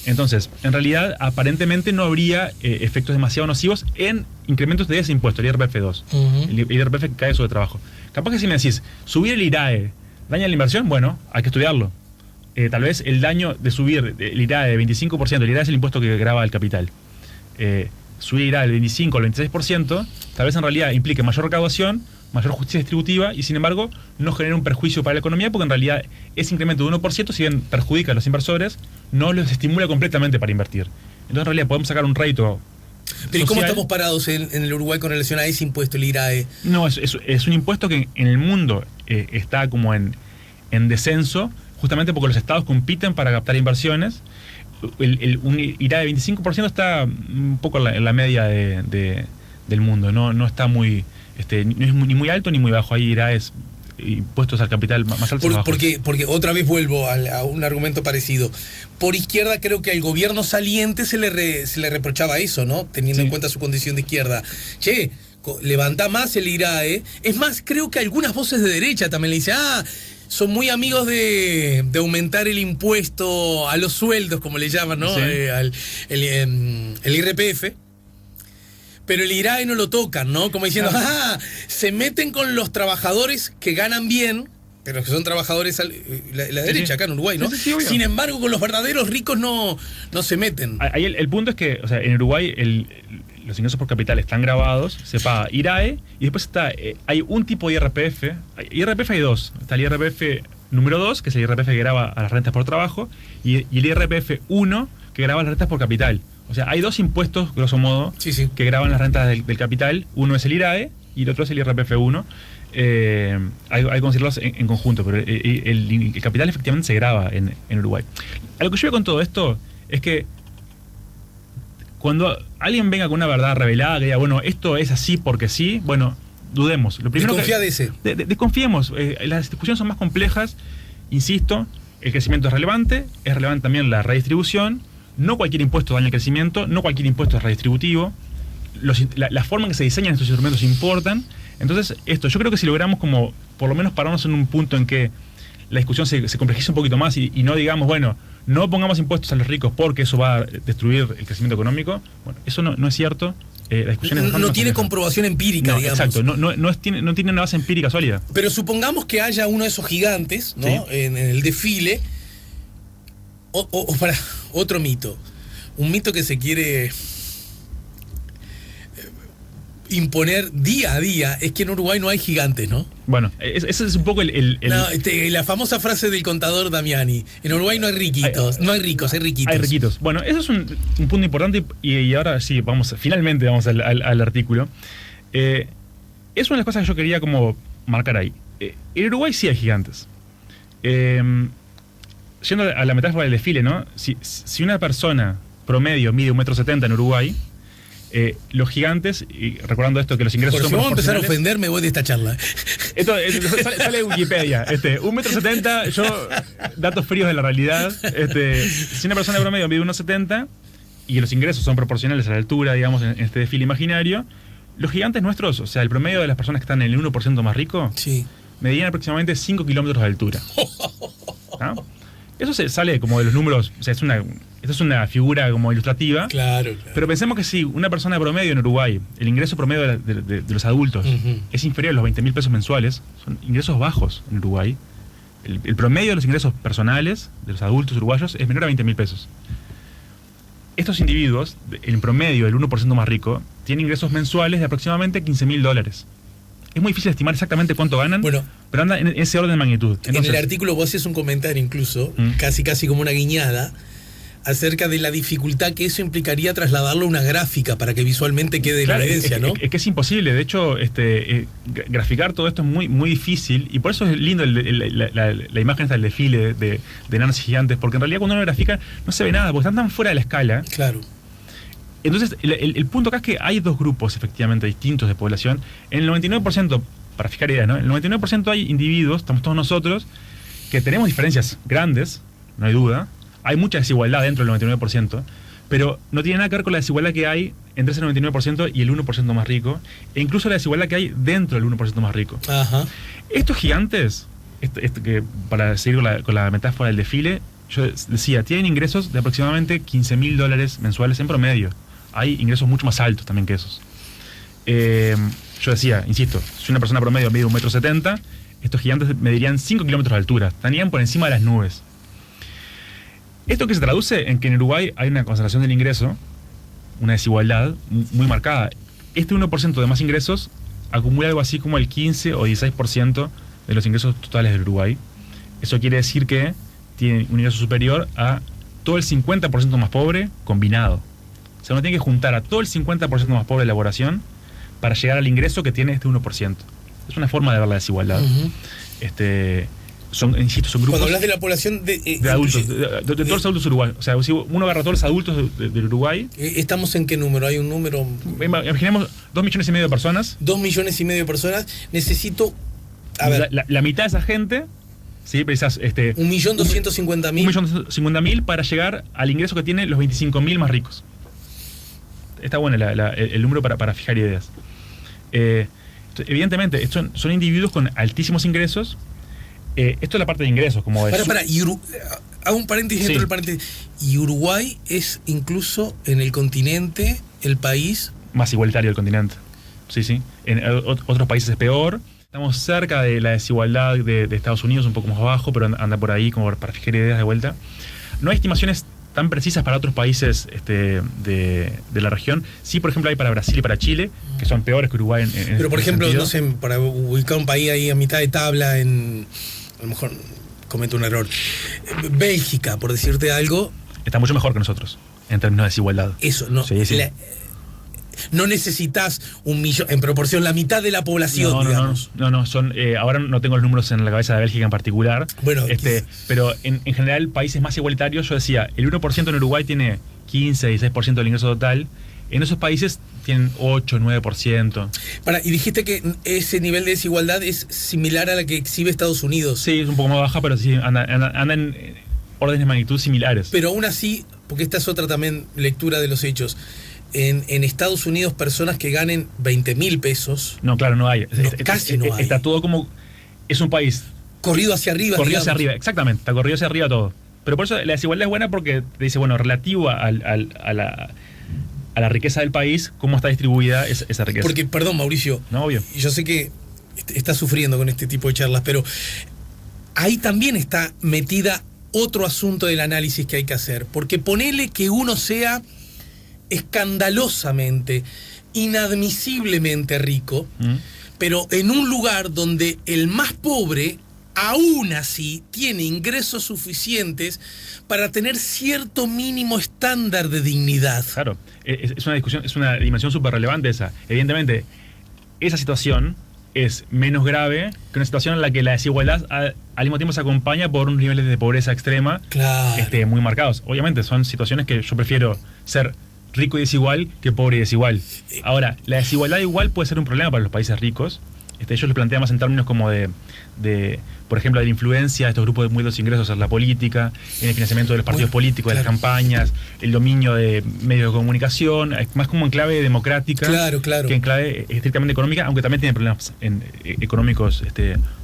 Entonces, en realidad, aparentemente no habría efectos demasiado nocivos en incrementos de ese impuesto, el IRPF2, el IRPF que cae sobre trabajo. Capaz que si me decís, subir el IRAE daña la inversión, bueno, hay que estudiarlo. Tal vez el daño de subir el IRAE de 25%, el IRAE es el impuesto que grava el capital, subir el IRAE del 25 al 26%, tal vez en realidad implique mayor recaudación, mayor justicia distributiva, y sin embargo no genera un perjuicio para la economía, porque en realidad ese incremento de 1%, si bien perjudica a los inversores, no los estimula completamente para invertir. Entonces en realidad podemos sacar un rédito. Pero ¿y cómo estamos parados en el Uruguay con relación a ese impuesto, el IRAE? No, es un impuesto que en el mundo está como en descenso, justamente porque los estados compiten para captar inversiones. Un IRAE de 25% está un poco en la media del mundo, no está muy... no es ni muy alto ni muy bajo. Hay IRAEs, impuestos al capital más altos. Porque otra vez vuelvo a un argumento parecido. Por izquierda creo que al gobierno saliente se le reprochaba eso, ¿no? Teniendo en cuenta su condición de izquierda. Che, levanta más el IRAE. Es más, creo que algunas voces de derecha también le dicen, son muy amigos de aumentar el impuesto a los sueldos, como le llaman, ¿no? Sí. El IRPF. Pero el IRAE no lo tocan, ¿no? Como diciendo, se meten con los trabajadores que ganan bien, pero que son trabajadores la derecha acá en Uruguay, ¿no? Sí, sin embargo, con los verdaderos ricos no se meten. Ahí el punto es que, o sea, en Uruguay los ingresos por capital están grabados, se paga IRAE, y después hay un tipo de IRPF. IRPF hay dos. Está el IRPF número 2, que es el IRPF que graba a las rentas por trabajo, y el IRPF 1, que graba las rentas por capital. O sea, hay dos impuestos, grosso modo, que graban las rentas del capital. Uno es el IRAE y el otro es el IRPF1. Hay que considerarlos en conjunto, pero el capital efectivamente se graba en Uruguay. A lo que yo veo con todo esto es que cuando alguien venga con una verdad revelada, que diga, bueno, esto es así porque sí, bueno, dudemos. Lo primero desconfiemos. Las discusiones son más complejas, insisto, el crecimiento es relevante también la redistribución. No cualquier impuesto daña el crecimiento, no cualquier impuesto es redistributivo. La forma en que se diseñan estos instrumentos importan. Entonces, yo creo que si logramos como, por lo menos pararnos en un punto en que la discusión se complejice un poquito más y no digamos, bueno, no pongamos impuestos a los ricos porque eso va a destruir el crecimiento económico, bueno, eso no es cierto. La discusión es no tiene comprobación empírica, digamos. Exacto, no tiene una base empírica sólida. Pero supongamos que haya uno de esos gigantes, ¿no? Sí. En el desfile. O para otro mito. Un mito que se quiere imponer día a día es que en Uruguay no hay gigantes, ¿no? Bueno, ese es un poco No, la famosa frase del contador Damiani. En Uruguay no hay riquitos, no hay ricos, hay riquitos. Hay riquitos. Bueno, eso es un punto importante y ahora sí, finalmente vamos al artículo. Es una de las cosas que yo quería como marcar ahí. En Uruguay sí hay gigantes. Yendo a la metáfora del desfile, ¿no? Si una persona promedio mide 1,70 m en Uruguay, los gigantes, y recordando esto que los ingresos son si vamos a empezar a proporcionales. ofender, me voy de esta charla. Esto sale de Wikipedia. 1,70 m, yo, datos fríos de la realidad. Si una persona promedio mide 1,70 m y los ingresos son proporcionales a la altura, digamos, en este desfile imaginario, los gigantes nuestros, o sea, el promedio de las personas que están en el 1% más rico, Sí. medían aproximadamente 5 kilómetros de altura. ¿Ah? Eso sale como de los números, o sea, esta es una figura como ilustrativa. Claro. Pero pensemos que si una persona promedio en Uruguay, el ingreso promedio de los adultos es inferior a los 20.000 pesos mensuales, son ingresos bajos en Uruguay. El promedio de los ingresos personales de los adultos uruguayos es menor a 20.000 pesos. Estos individuos, en promedio, el 1% más rico, tienen ingresos mensuales de aproximadamente $15.000. Es muy difícil estimar exactamente cuánto ganan, Bueno, pero anda en ese orden de magnitud. Entonces, en el artículo vos haces un comentario incluso, casi como una guiñada, acerca de la dificultad que eso implicaría trasladarlo a una gráfica para que visualmente quede claro, en evidencia, ¿no? Es que es imposible. De hecho, graficar todo esto es muy, muy difícil. Y por eso es lindo la imagen esta del desfile de enanos y gigantes. Porque en realidad cuando uno grafica no se ve nada, porque están tan fuera de la escala. Claro. Entonces, el punto acá es que hay dos grupos efectivamente distintos de población. En el 99%, para fijar ideas, ¿no? En el 99% hay individuos, estamos todos nosotros, que tenemos diferencias grandes, no hay duda. Hay mucha desigualdad dentro del 99%, pero no tiene nada que ver con la desigualdad que hay entre ese 99% y el 1% más rico, e incluso la desigualdad que hay dentro del 1% más rico. Ajá. Estos gigantes, que para seguir con la metáfora del desfile, yo decía, tienen ingresos de aproximadamente $15.000 mensuales en promedio. Hay ingresos mucho más altos también que esos. Yo decía, insisto, si una persona promedio mide 1,70 m, estos gigantes medirían 5 kilómetros de altura, estarían por encima de las nubes. Esto que se traduce en que en Uruguay hay una concentración del ingreso, una desigualdad muy marcada. Este 1% de más ingresos acumula algo así como el 15 o 16% de los ingresos totales del Uruguay. Eso quiere decir que tiene un ingreso superior a todo el 50% más pobre combinado. O sea, uno tiene que juntar a todo el 50% más pobre de la población para llegar al ingreso que tiene este 1%. Es una forma de ver la desigualdad. Insisto, son grupos. Cuando hablas de la población de adultos, de todos los adultos uruguayos. O sea, si uno agarra a todos los adultos del Uruguay. ¿Estamos en qué número? ¿Hay un número? Imaginemos 2,5 millones de personas. 2,5 millones de personas. Necesito. A ver. La mitad de esa gente. Sí, precisas. 1.250.000. 1.050.000 para llegar al ingreso que tienen los 25.000 más ricos. Está bueno el número para fijar ideas. Evidentemente, son individuos con altísimos ingresos. Esto es la parte de ingresos, como es. Hago un paréntesis dentro del paréntesis. Y Uruguay es incluso en el continente el país más igualitario del continente. Sí. En otros países es peor. Estamos cerca de la desigualdad de Estados Unidos, un poco más abajo, pero anda por ahí como para fijar ideas de vuelta. No hay estimaciones tan precisas para otros países de la región. Sí, por ejemplo, hay para Brasil y para Chile, que son peores que Uruguay en Pero, por ejemplo, sentido. no sé, para ubicar un país ahí a mitad de tabla, a lo mejor cometo un error. Bélgica, por decirte algo. Está mucho mejor que nosotros, en términos de desigualdad. Eso, no. Sí. No necesitas 1 millón, en proporción, la mitad de la población, digamos. No, ahora no tengo los números en la cabeza de Bélgica en particular. Bueno, pero en general, países más igualitarios, yo decía, el 1% en Uruguay tiene 15, 16% del ingreso total. En esos países tienen 8, 9%. Y dijiste que ese nivel de desigualdad es similar a la que exhibe Estados Unidos. Sí, es un poco más baja, pero sí anda en órdenes de magnitud similares. Pero aún así, porque esta es otra también lectura de los hechos, en Estados Unidos personas que ganen 20.000 pesos. No, claro, no hay. Casi no hay. Está todo como. Es un país. Corrido hacia arriba. Corrido hacia arriba, exactamente. Está corrido hacia arriba todo. Pero por eso la desigualdad es buena porque te dice, bueno, relativo a la riqueza del país, cómo está distribuida esa riqueza. Porque, perdón, Mauricio. No, obvio. Yo sé que estás sufriendo con este tipo de charlas, pero ahí también está metida otro asunto del análisis que hay que hacer. Porque ponele que uno sea escandalosamente inadmisiblemente rico, pero en un lugar donde el más pobre aún así tiene ingresos suficientes para tener cierto mínimo estándar de dignidad. Claro, es una discusión, es una dimensión súper relevante esa. Evidentemente, esa situación es menos grave que una situación en la que la desigualdad al mismo tiempo se acompaña por unos niveles de pobreza extrema, claro, muy marcados. Obviamente son situaciones que yo prefiero ser rico y desigual que pobre y desigual. Ahora, la desigualdad igual puede ser un problema para los países ricos. Ellos lo plantean más en términos como de, por ejemplo, de la influencia de estos grupos de muy altos ingresos en la política, en el financiamiento de los partidos políticos, de las campañas, el dominio de medios de comunicación, más como en clave democrática que en clave estrictamente económica, aunque también tiene problemas económicos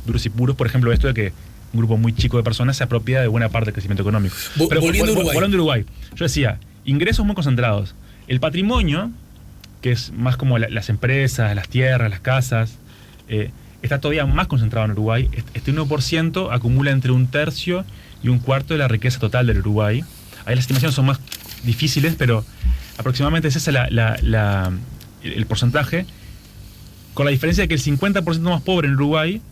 duros y puros. Por ejemplo, esto de que un grupo muy chico de personas se apropia de buena parte del crecimiento económico. Pero volviendo a Uruguay, yo decía, ingresos muy concentrados. El patrimonio, que es más como las empresas, las tierras, las casas, está todavía más concentrado en Uruguay. Este 1% acumula entre 1/3 y 1/4 de la riqueza total del Uruguay. Ahí las estimaciones son más difíciles, pero aproximadamente es ese el porcentaje, con la diferencia de que el 50% más pobre en Uruguay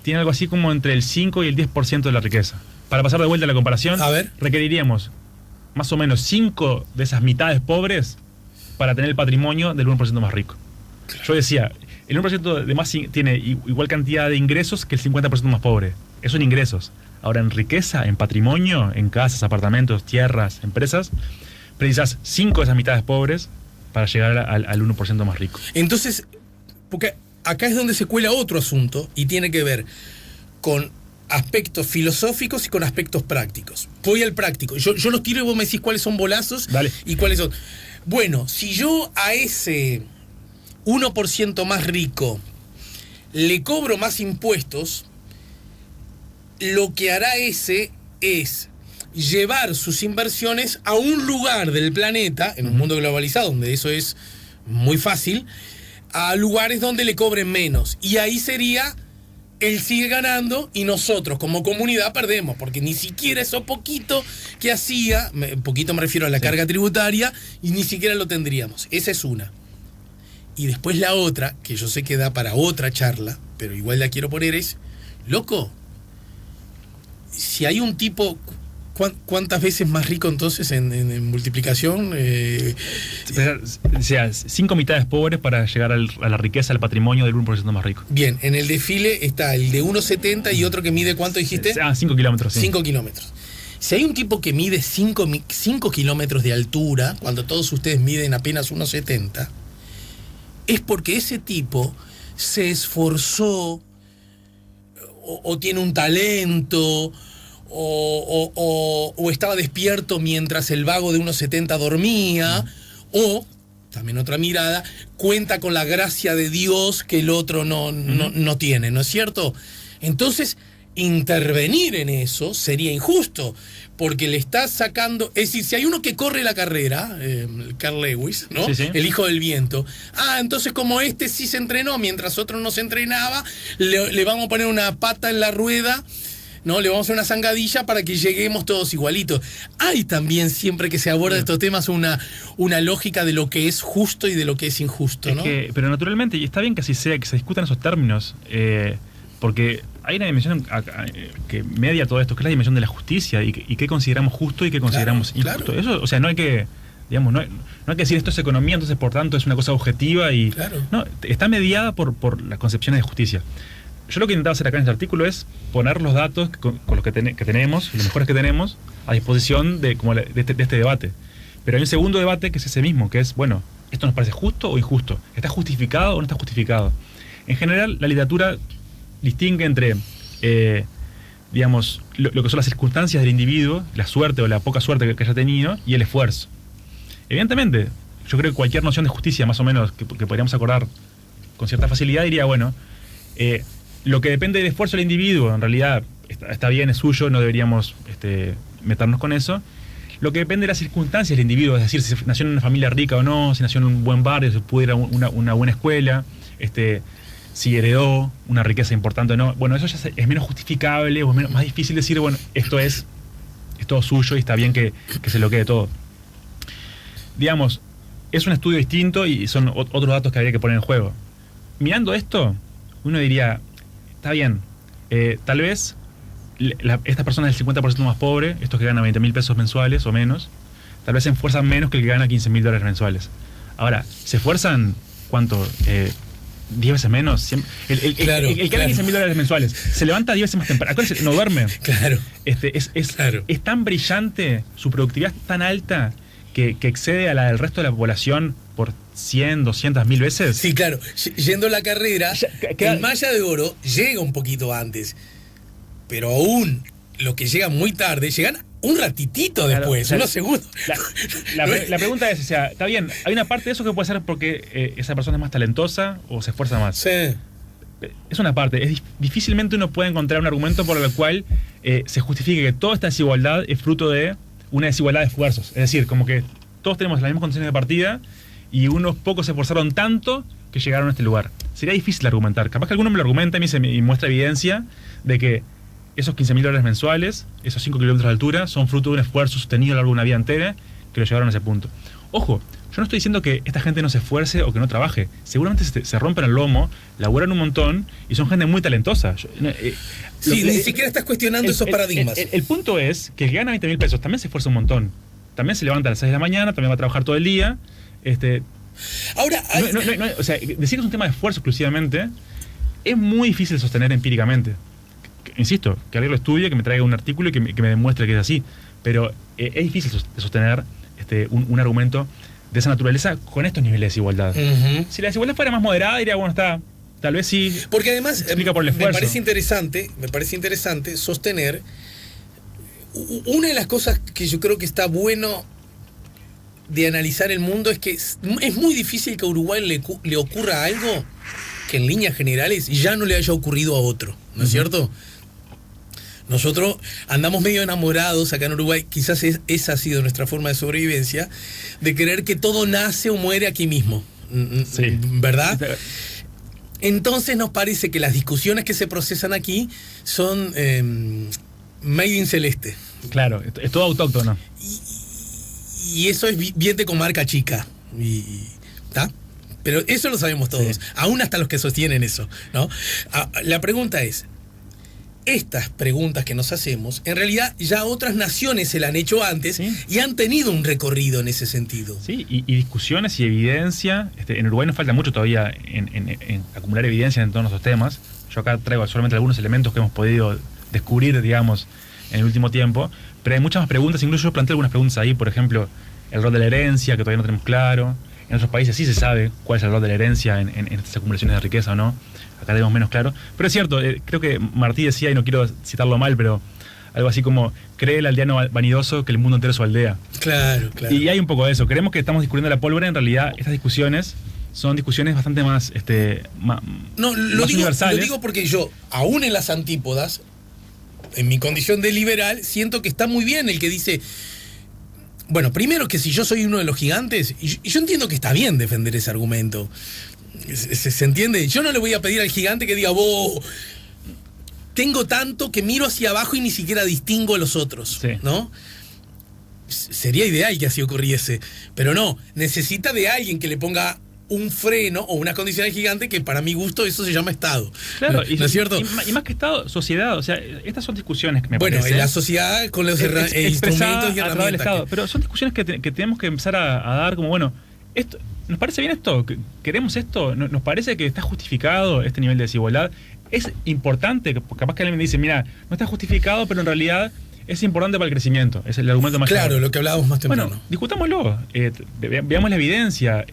tiene algo así como entre el 5 y el 10% de la riqueza. Para pasar de vuelta a la comparación, requeriríamos más o menos 5 de esas mitades pobres para tener el patrimonio del 1% más rico. Claro. Yo decía, el 1% de más tiene igual cantidad de ingresos que el 50% más pobre. Eso en ingresos. Ahora, en riqueza, en patrimonio, en casas, apartamentos, tierras, empresas, precisas 5 de esas mitades pobres para llegar al 1% más rico. Entonces, porque acá es donde se cuela otro asunto y tiene que ver con aspectos filosóficos y con aspectos prácticos. Voy al práctico. Yo los tiro y vos me decís cuáles son bolazos. Dale. Y cuáles son. Bueno, si yo a ese 1% más rico le cobro más impuestos, lo que hará ese es llevar sus inversiones a un lugar del planeta, en un mundo globalizado donde eso es muy fácil, a lugares donde le cobren menos. Y ahí sería, él sigue ganando y nosotros como comunidad perdemos, porque ni siquiera eso poquito que hacía, poquito me refiero a la carga tributaria, y ni siquiera lo tendríamos. Esa es una. Y después la otra, que yo sé que da para otra charla, pero igual la quiero poner, es, loco, si hay un tipo, ¿cuántas veces más rico entonces en multiplicación? O sea, 5 mitades pobres para llegar a la riqueza, al patrimonio del 1% más rico. Bien, en el desfile está el de 1,70 y otro que mide, ¿cuánto dijiste? 5 kilómetros. Sí. 5 kilómetros. Si hay un tipo que mide 5 kilómetros de altura, cuando todos ustedes miden apenas 1,70, es porque ese tipo se esforzó o tiene un talento o estaba despierto mientras el vago de 1,70 dormía, o, también otra mirada, cuenta con la gracia de Dios que el otro no tiene, ¿no es cierto? Entonces, intervenir en eso sería injusto, porque le estás sacando, es decir, si hay uno que corre la carrera, Carl Lewis, ¿no? Sí, sí. El hijo del viento. Entonces como este sí se entrenó mientras otro no se entrenaba, le vamos a poner una pata en la rueda, ¿no? Le vamos a hacer una zangadilla para que lleguemos todos igualitos. Hay también, siempre que se aborda estos temas, una lógica de lo que es justo y de lo que es injusto, ¿no? Pero naturalmente, y está bien que así sea, que se discutan esos términos, porque hay una dimensión que media todo esto, que es la dimensión de la justicia y qué consideramos justo y qué consideramos injusto. Claro. Eso, o sea, no hay que, digamos, no hay que decir esto es economía, entonces por tanto es una cosa objetiva y no, está mediada por las concepciones de justicia. Yo lo que intentaba hacer acá en este artículo es poner los datos con los que tenemos, los mejores que tenemos, a disposición de este debate. Pero hay un segundo debate que es ese mismo, que es, bueno, ¿esto nos parece justo o injusto? ¿Está justificado o no está justificado? En general, la literatura distingue entre, digamos, lo que son las circunstancias del individuo, la suerte o la poca suerte que haya tenido, y el esfuerzo. Evidentemente, yo creo que cualquier noción de justicia, más o menos, que podríamos acordar con cierta facilidad, diría, bueno, lo que depende del esfuerzo del individuo, en realidad, está bien, es suyo, no deberíamos meternos con eso. Lo que depende de las circunstancias del individuo, es decir, si nació en una familia rica o no, si nació en un buen barrio, si pudo ir a una buena escuela, si heredó una riqueza importante o no, bueno, eso ya es menos justificable o es más difícil decir, bueno, esto es todo suyo y está bien que se lo quede todo. Digamos, es un estudio distinto y son otros datos que habría que poner en juego. Mirando esto, uno diría, está bien, tal vez esta persona es el 50% más pobre, estos que ganan 20.000 pesos mensuales o menos, tal vez se esfuerzan menos que el que gana $15.000 mensuales. Ahora, ¿se esfuerzan cuánto? 10 veces menos. El que gana $15.000 mensuales se levanta 10 veces más temprano. No duerme. Claro. Es tan brillante, su productividad es tan alta que excede a la del resto de la población por 100, 200.000 veces. Sí, claro. Yendo a la carrera, el malla de oro llega un poquito antes. Pero aún los que llegan muy tarde, llegan un ratitito después, unos segundos. La pregunta es, o sea, está bien, hay una parte de eso que puede ser porque esa persona es más talentosa o se esfuerza más. Sí. Es una parte. Difícilmente uno puede encontrar un argumento por el cual se justifique que toda esta desigualdad es fruto de una desigualdad de esfuerzos. Es decir, como que todos tenemos las mismas condiciones de partida y unos pocos se esforzaron tanto que llegaron a este lugar. Sería difícil de argumentar. Capaz que alguno me lo argumenta y me muestra evidencia de que esos $15.000 mensuales, esos 5 kilómetros de altura, son fruto de un esfuerzo sostenido a lo largo de una vida entera que lo llevaron a ese punto. Ojo, yo no estoy diciendo que esta gente no se esfuerce o que no trabaje. Seguramente se rompen el lomo, laburan un montón y son gente muy talentosa. Ni siquiera estás cuestionando esos paradigmas. El punto es que el que gana 20.000 pesos también se esfuerza un montón. También se levanta a las 6 de la mañana, también va a trabajar todo el día. Ahora, o sea, decir que es un tema de esfuerzo exclusivamente es muy difícil de sostener empíricamente. Insisto, que alguien lo estudie, que me traiga un artículo y que me demuestre que es así. Pero es difícil de sostener un argumento de esa naturaleza con estos niveles de desigualdad. Uh-huh. Si la desigualdad fuera más moderada, diría, bueno, tal vez sí. Porque además explica por el esfuerzo. Me parece interesante sostener una de las cosas que yo creo que está bueno de analizar el mundo es que es muy difícil que a Uruguay le ocurra algo que en líneas generales ya no le haya ocurrido a otro, ¿no es cierto? Nosotros andamos medio enamorados acá en Uruguay, quizás esa ha sido nuestra forma de sobrevivencia, de creer que todo nace o muere aquí mismo, sí. ¿Verdad? Entonces nos parece que las discusiones que se procesan aquí son made in celeste. Claro, es todo autóctono. Y eso es bien de comarca chica, ¿está? Pero eso lo sabemos todos, sí. Aún hasta los que sostienen eso, ¿no? La pregunta es, estas preguntas que nos hacemos, en realidad ya otras naciones se las han hecho antes, sí. Y han tenido un recorrido en ese sentido. Sí, y discusiones y evidencia. En Uruguay nos falta mucho todavía en acumular evidencia en todos estos temas. Yo acá traigo solamente algunos elementos que hemos podido descubrir, digamos, en el último tiempo, pero hay muchas más preguntas. Incluso yo planteé algunas preguntas ahí, por ejemplo, el rol de la herencia, que todavía no tenemos claro. En otros países sí se sabe cuál es el rol de la herencia en estas acumulaciones de riqueza o no. Acá tenemos menos claro. Pero es cierto, creo que Martí decía, y no quiero citarlo mal, pero algo así como, cree el aldeano vanidoso que el mundo entero es su aldea. Claro. Y hay un poco de eso. Creemos que estamos discutiendo la pólvora. En realidad, estas discusiones son discusiones bastante más, más universales. Lo digo porque yo, aún en las antípodas, en mi condición de liberal, siento que está muy bien el que dice... Bueno, primero que si yo soy uno de los gigantes, y yo entiendo que está bien defender ese argumento. ¿Se entiende? Yo no le voy a pedir al gigante que diga, vos, tengo tanto que miro hacia abajo y ni siquiera distingo a los otros, sí. ¿No? Sería ideal que así ocurriese, pero no, necesita de alguien que le ponga un freno o una condición al gigante, que para mi gusto eso se llama Estado. Claro, ¿no es cierto? Y más que Estado, sociedad. O sea, estas son discusiones que me parecen... Bueno, en la sociedad con los instrumentos y herramientas. Del Estado, pero son discusiones que tenemos que empezar a dar como, bueno, esto, ¿nos parece bien esto? ¿Queremos esto? ¿Nos parece que está justificado este nivel de desigualdad? Es importante, capaz que alguien me dice, mira, no está justificado, pero en realidad es importante para el crecimiento. Es el argumento más claro, lo que hablábamos más temprano. Bueno, discutámoslo, veamos la evidencia,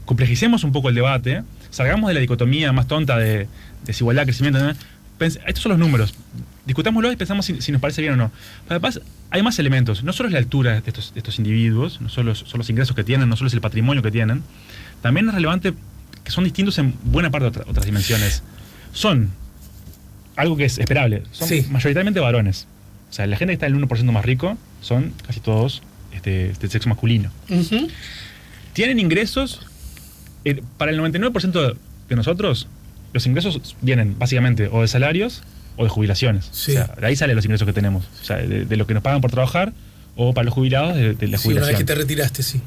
complejicemos un poco el debate, salgamos de la dicotomía más tonta de desigualdad, crecimiento, ¿no? Estos son los números, discutámoslo y pensamos si nos parece bien o no. Además, hay más elementos, no solo es la altura de estos individuos, no solo son los ingresos que tienen, no solo es el patrimonio que tienen, también es relevante que son distintos en buena parte de otras dimensiones. Son algo que es esperable, son sí. Mayoritariamente varones. O sea, la gente que está en el 1% más rico son casi todos de sexo masculino. Uh-huh. Tienen ingresos... para el 99% de nosotros, los ingresos vienen básicamente o de salarios o de jubilaciones. Sí. O sea, de ahí salen los ingresos que tenemos. O sea, de lo que nos pagan por trabajar o para los jubilados de la jubilación. Sí, una vez que te retiraste, sí.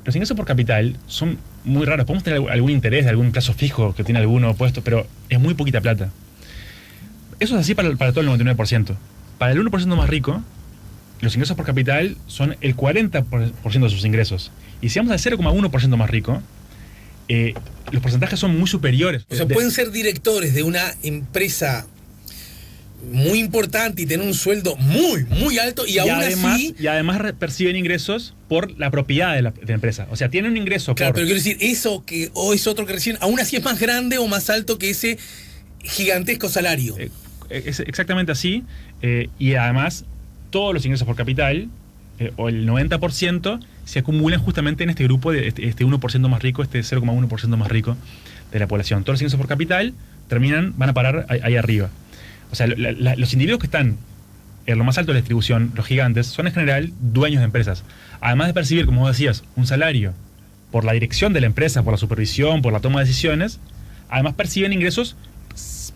los ingresos por capital son muy raros. Podemos tener algún interés de algún plazo fijo que tiene alguno puesto, pero es muy poquita plata. Eso es así para todo el 99%. Para el 1% más rico, los ingresos por capital son el 40% de sus ingresos. Y si vamos al 0,1% más rico, los porcentajes son muy superiores. O sea, pueden ser directores de una empresa muy importante y tener un sueldo muy, muy alto y aún así... Y además perciben ingresos por la propiedad de la empresa. O sea, tienen un ingreso Claro, por... pero quiero decir, eso que o es otro que reciben, aún así es más grande o más alto que ese gigantesco salario. Es exactamente así. Y además, todos los ingresos por capital, o el 90%, se acumulan justamente en este grupo de este 1% más rico, este 0,1% más rico de la población. Todos los ingresos por capital van a parar ahí arriba. O sea, los individuos que están en lo más alto de la distribución, los gigantes, son en general dueños de empresas. Además de percibir, como vos decías, un salario por la dirección de la empresa, por la supervisión, por la toma de decisiones, además perciben ingresos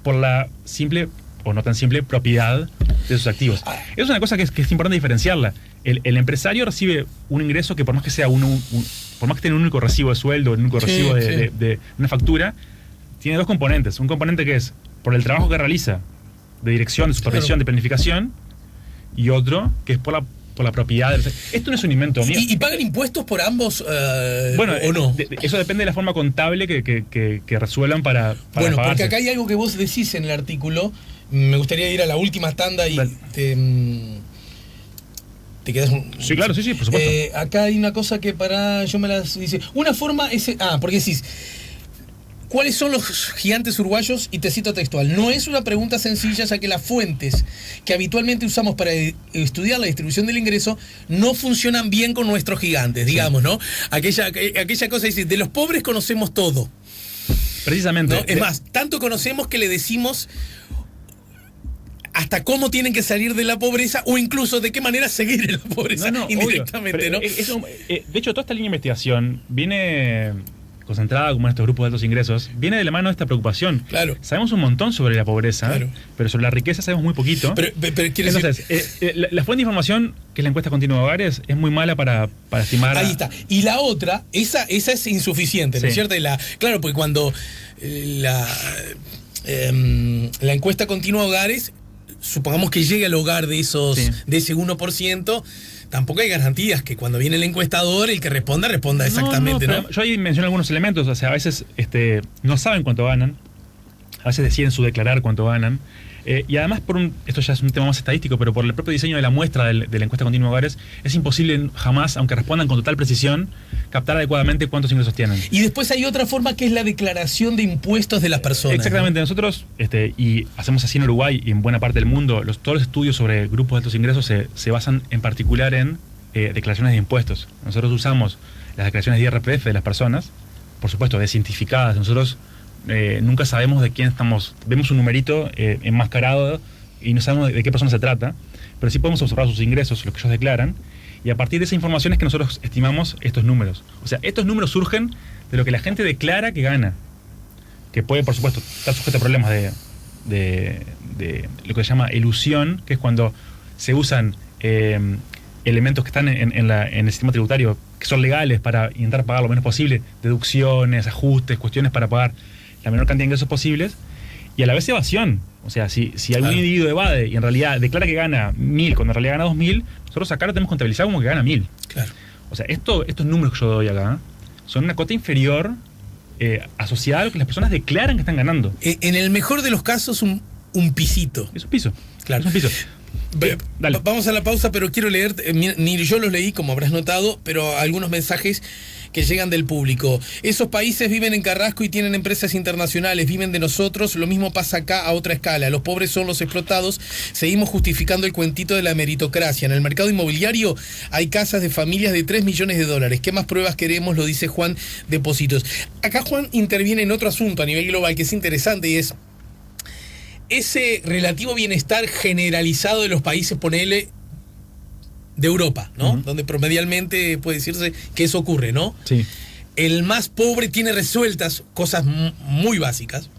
por la simple o no tan simple propiedad de sus activos. Es una cosa que es importante diferenciarla. El empresario recibe un ingreso que por más que sea por más que tenga un único recibo de sueldo, un único recibo de una factura, tiene dos componentes. Un componente que es por el trabajo que realiza, de dirección, de supervisión, de planificación, y otro que es por la propiedad. Esto no es un invento mío. ¿Y pagan impuestos por ambos bueno, o no? Eso depende de la forma contable que resuelvan para bueno, pagarse. porque acá hay algo que vos decís en el artículo. Me gustaría ir a la última tanda y te quedas Sí, claro, sí, por supuesto. Acá hay una cosa que yo me las dice. Una forma es... porque decís... ¿Cuáles son los gigantes uruguayos? Y te cito textual. No es una pregunta sencilla, ya que las fuentes que habitualmente usamos para estudiar la distribución del ingreso no funcionan bien con nuestros gigantes, digamos, ¿no? Aquella cosa dice, de los pobres conocemos todo. Precisamente. ¿No? Es más, tanto conocemos que le decimos hasta cómo tienen que salir de la pobreza o incluso de qué manera seguir en la pobreza indirectamente, obvio. ¿no? De hecho, toda esta línea de investigación viene concentrada como en estos grupos de altos ingresos, viene de la mano de esta preocupación. Claro. Sabemos un montón sobre la pobreza, claro, pero sobre la riqueza sabemos muy poquito. Pero entonces, la fuente de información, que es la encuesta continua de hogares, es muy mala para estimar... Ahí está. Y la otra, esa es insuficiente, ¿no es cierto? Claro, porque cuando la encuesta continua de hogares, supongamos que llegue al hogar de ese 1%, tampoco hay garantías que cuando viene el encuestador, el que responda exactamente, ¿no? Yo ahí menciono algunos elementos. O sea, a veces no saben cuánto ganan, a veces deciden subdeclarar cuánto ganan. Y además, esto ya es un tema más estadístico, pero por el propio diseño de la muestra de la encuesta continua de hogares, es imposible jamás, aunque respondan con total precisión, captar adecuadamente cuántos ingresos tienen. Y después hay otra forma que es la declaración de impuestos de las personas. Exactamente, ¿no? Nosotros, y hacemos así en Uruguay y en buena parte del mundo, todos los estudios sobre grupos de altos ingresos se basan en particular en declaraciones de impuestos. Nosotros usamos las declaraciones de IRPF de las personas, por supuesto, descientificadas. Nosotros nunca sabemos de quién estamos. Vemos un numerito enmascarado y no sabemos de qué persona se trata, pero sí podemos observar sus ingresos, los que ellos declaran, y a partir de esa información es que nosotros estimamos estos números. O sea, estos números surgen de lo que la gente declara que gana, que puede, por supuesto, estar sujeto a problemas de lo que se llama elusión, que es cuando se usan elementos que están en el sistema tributario, que son legales para intentar pagar lo menos posible, deducciones, ajustes, cuestiones para pagar la menor cantidad de ingresos posibles, y a la vez evasión. O sea, si algún individuo evade y en realidad declara que gana 1.000 cuando en realidad gana 2.000, nosotros acá lo tenemos contabilizado como que gana 1.000. Claro. O sea, estos números que yo doy acá son una cota inferior asociada a lo que las personas declaran que están ganando. En el mejor de los casos, un pisito. Es un piso. Claro. Es un piso. Vamos a la pausa, pero quiero leer, ni yo los leí, como habrás notado, pero algunos mensajes que llegan del público. Esos países viven en Carrasco y tienen empresas internacionales, viven de nosotros, lo mismo pasa acá a otra escala. Los pobres son los explotados, seguimos justificando el cuentito de la meritocracia. En el mercado inmobiliario hay casas de familias de 3 millones de dólares. ¿Qué más pruebas queremos? Lo dice Juan Depósitos. Acá Juan interviene en otro asunto a nivel global que es interesante y es ese relativo bienestar generalizado de los países, ponele, de Europa, ¿no? Uh-huh. Donde promedialmente puede decirse que eso ocurre, ¿no? Sí. El más pobre tiene resueltas cosas muy básicas,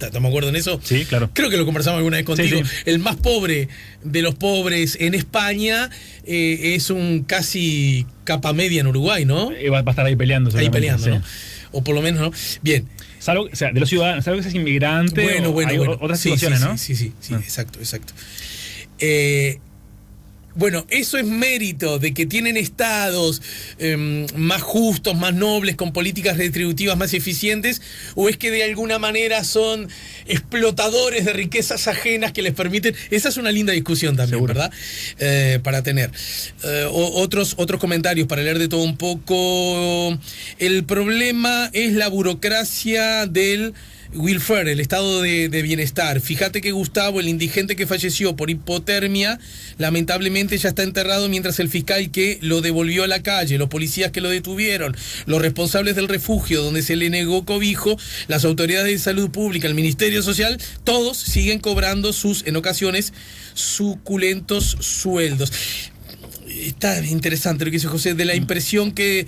¿estamos de acuerdo en eso? Sí, claro. Creo que lo conversamos alguna vez contigo. Sí, sí. El más pobre de los pobres en España es un casi capa media en Uruguay, ¿no? Va a estar ahí peleando. Ahí peleando, sí. ¿no? O por lo menos, ¿no? Bien. Salvo, o sea, de los ciudadanos, salvo que seas inmigrante, Bueno. otras Sí, situaciones, sí, ¿no? Sí, exacto. Bueno, eso es mérito de que tienen estados más justos, más nobles, con políticas retributivas más eficientes, o es que de alguna manera son explotadores de riquezas ajenas que les permiten. Esa es una linda discusión también, seguro, ¿verdad? Para tener. Otros comentarios para leer de todo un poco. El problema es la burocracia del welfare, el estado de bienestar. Fíjate que Gustavo, el indigente que falleció por hipotermia, lamentablemente ya está enterrado, mientras el fiscal que lo devolvió a la calle, los policías que lo detuvieron, los responsables del refugio donde se le negó cobijo, las autoridades de salud pública, el Ministerio Social, todos siguen cobrando sus, en ocasiones, suculentos sueldos. Está interesante lo que dice José, da la impresión que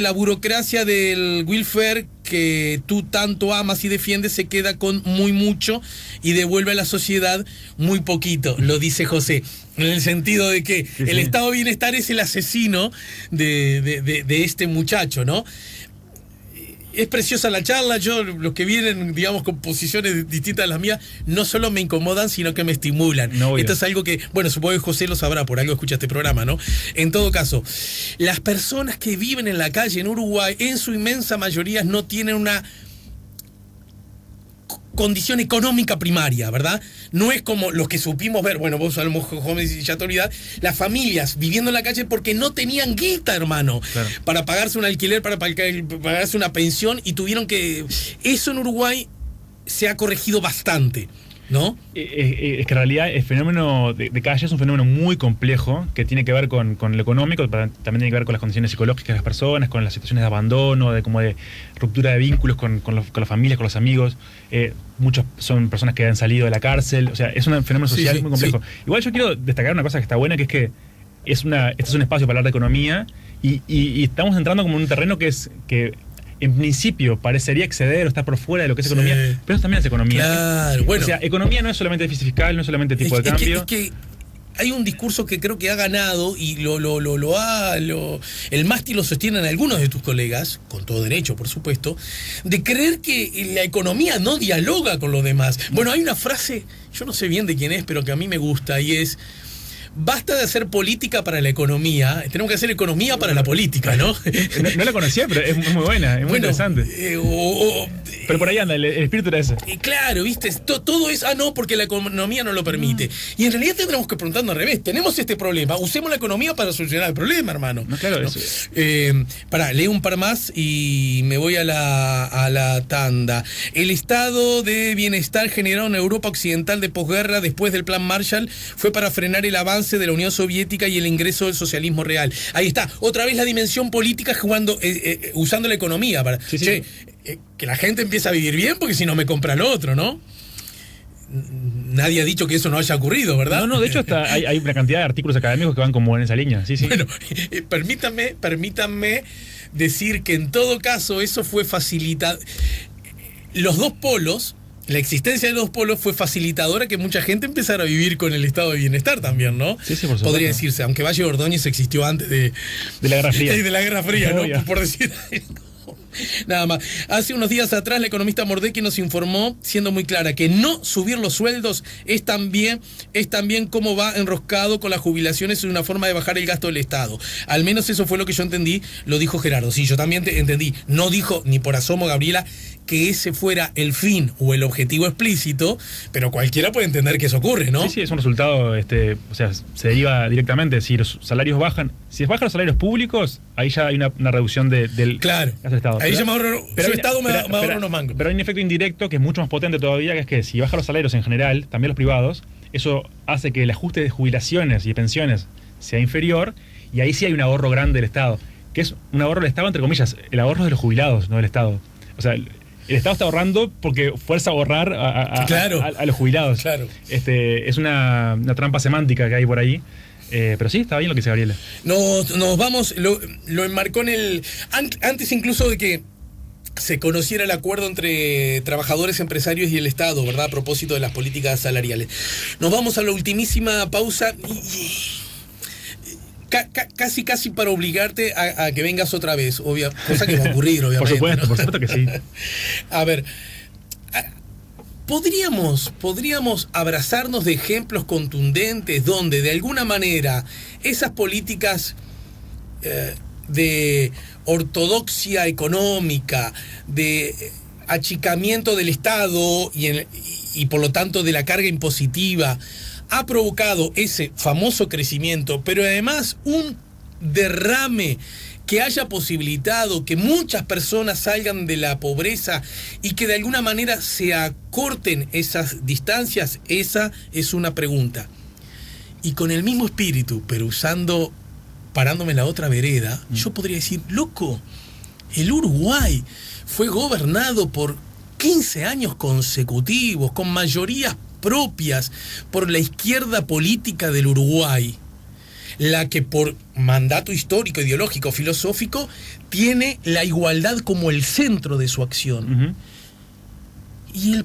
la burocracia del welfare que tú tanto amas y defiendes se queda con muy mucho y devuelve a la sociedad muy poquito, lo dice José, en el sentido de que el estado de bienestar es el asesino de este muchacho, ¿no? Es preciosa la charla. Yo, los que vienen, digamos, con posiciones distintas a las mías, no solo me incomodan, sino que me estimulan. Esto es algo que, bueno, supongo que José lo sabrá, por algo escucha este programa, ¿no? En todo caso, las personas que viven en la calle en Uruguay, en su inmensa mayoría, no tienen una condición económica primaria, ¿verdad? No es como los que supimos ver, bueno, vos a lo mejor jóvenes y ya te olvidás, las familias viviendo en la calle porque no tenían guita, hermano, claro, para pagarse un alquiler, para pagarse una pensión, y tuvieron que... Eso en Uruguay se ha corregido bastante, ¿no? Es que en realidad el fenómeno de calle es un fenómeno muy complejo que tiene que ver con lo económico, pero también tiene que ver con las condiciones psicológicas de las personas, con las situaciones de abandono, de ruptura de vínculos con las familias, con los amigos. Muchos son personas que han salido de la cárcel. O sea, es un fenómeno social muy complejo. Igual yo quiero destacar una cosa que está buena, que es que este es un espacio para hablar de economía y estamos entrando como en un terreno que en principio parecería exceder o estar por fuera de lo que es economía, pero eso también es economía. Claro, bueno. O sea, economía no es solamente déficit fiscal, no es solamente tipo de cambio. Es que hay un discurso que creo que ha ganado y el mástil lo sostienen algunos de tus colegas, con todo derecho, por supuesto, de creer que la economía no dialoga con los demás. Bueno, hay una frase, yo no sé bien de quién es, pero que a mí me gusta, y es: basta de hacer política para la economía, tenemos que hacer economía para la política, ¿no? No la conocía, pero es muy buena, es muy interesante. Pero por ahí anda, el espíritu era ese. Claro, ¿viste? Todo es, no, porque la economía no lo permite. Y en realidad tendremos que preguntarnos al revés. Tenemos este problema, usemos la economía para solucionar el problema, hermano. No, claro, ¿no? Eso. Leo un par más y me voy a la tanda. El estado de bienestar generado en Europa Occidental de posguerra después del Plan Marshall fue para frenar el avance de la Unión Soviética y el ingreso del socialismo real. Ahí está, otra vez la dimensión política jugando, usando la economía para... Sí. Que la gente empieza a vivir bien, porque si no me compra lo otro, ¿no? Nadie ha dicho que eso no haya ocurrido, ¿verdad? No, de hecho hay una cantidad de artículos académicos que van como en esa línea. Sí. Bueno, permítanme decir que en todo caso eso fue facilitado. Los dos polos, la existencia de los polos fue facilitadora que mucha gente empezara a vivir con el estado de bienestar también, ¿no? Sí, por supuesto. Podría decirse, aunque Valle Ordóñez existió antes de la Guerra Fría. De la Guerra Fría, ¿no? Por decir algo. Nada más. Hace unos días atrás la economista Mordecki nos informó, siendo muy clara, que no subir los sueldos es también como va enroscado con las jubilaciones, es una forma de bajar el gasto del Estado. Al menos eso fue lo que yo entendí, lo dijo Gerardo. Sí, yo también entendí. No dijo ni por asomo Gabriela que ese fuera el fin o el objetivo explícito, pero cualquiera puede entender que eso ocurre, ¿no? Sí, es un resultado, o sea, se deriva directamente. Si los salarios bajan, si bajan los salarios públicos, ahí ya hay una reducción del gasto del Estado. Ahí ya me ahorro, pero Estado me ahorro unos mangos. Pero hay un efecto indirecto que es mucho más potente todavía, que es que si bajan los salarios en general, también los privados, eso hace que el ajuste de jubilaciones y pensiones sea inferior, y ahí sí hay un ahorro grande del Estado, que es un ahorro del Estado, entre comillas, el ahorro de los jubilados, no del Estado. O sea, el Estado está ahorrando porque fuerza a ahorrar a los jubilados. Claro. Es una trampa semántica que hay por ahí. Pero sí, está bien lo que dice Gabriela. Nos vamos, lo enmarcó en el... Antes incluso de que se conociera el acuerdo entre trabajadores, empresarios y el Estado, ¿verdad? A propósito de las políticas salariales. Nos vamos a la ultimísima pausa casi para obligarte a que vengas otra vez, cosa que va a ocurrir, obviamente. Por supuesto que sí. A ver, ¿podríamos abrazarnos de ejemplos contundentes donde de alguna manera esas políticas de ortodoxia económica, de achicamiento del Estado y por lo tanto de la carga impositiva, ha provocado ese famoso crecimiento, pero además un derrame que haya posibilitado que muchas personas salgan de la pobreza y que de alguna manera se acorten esas distancias? Esa es una pregunta. Y con el mismo espíritu, pero parándome en la otra vereda, yo podría decir, loco, el Uruguay fue gobernado por 15 años consecutivos, con mayorías propias por la izquierda política del Uruguay, la que por mandato histórico, ideológico, filosófico, tiene la igualdad como el centro de su acción. Y el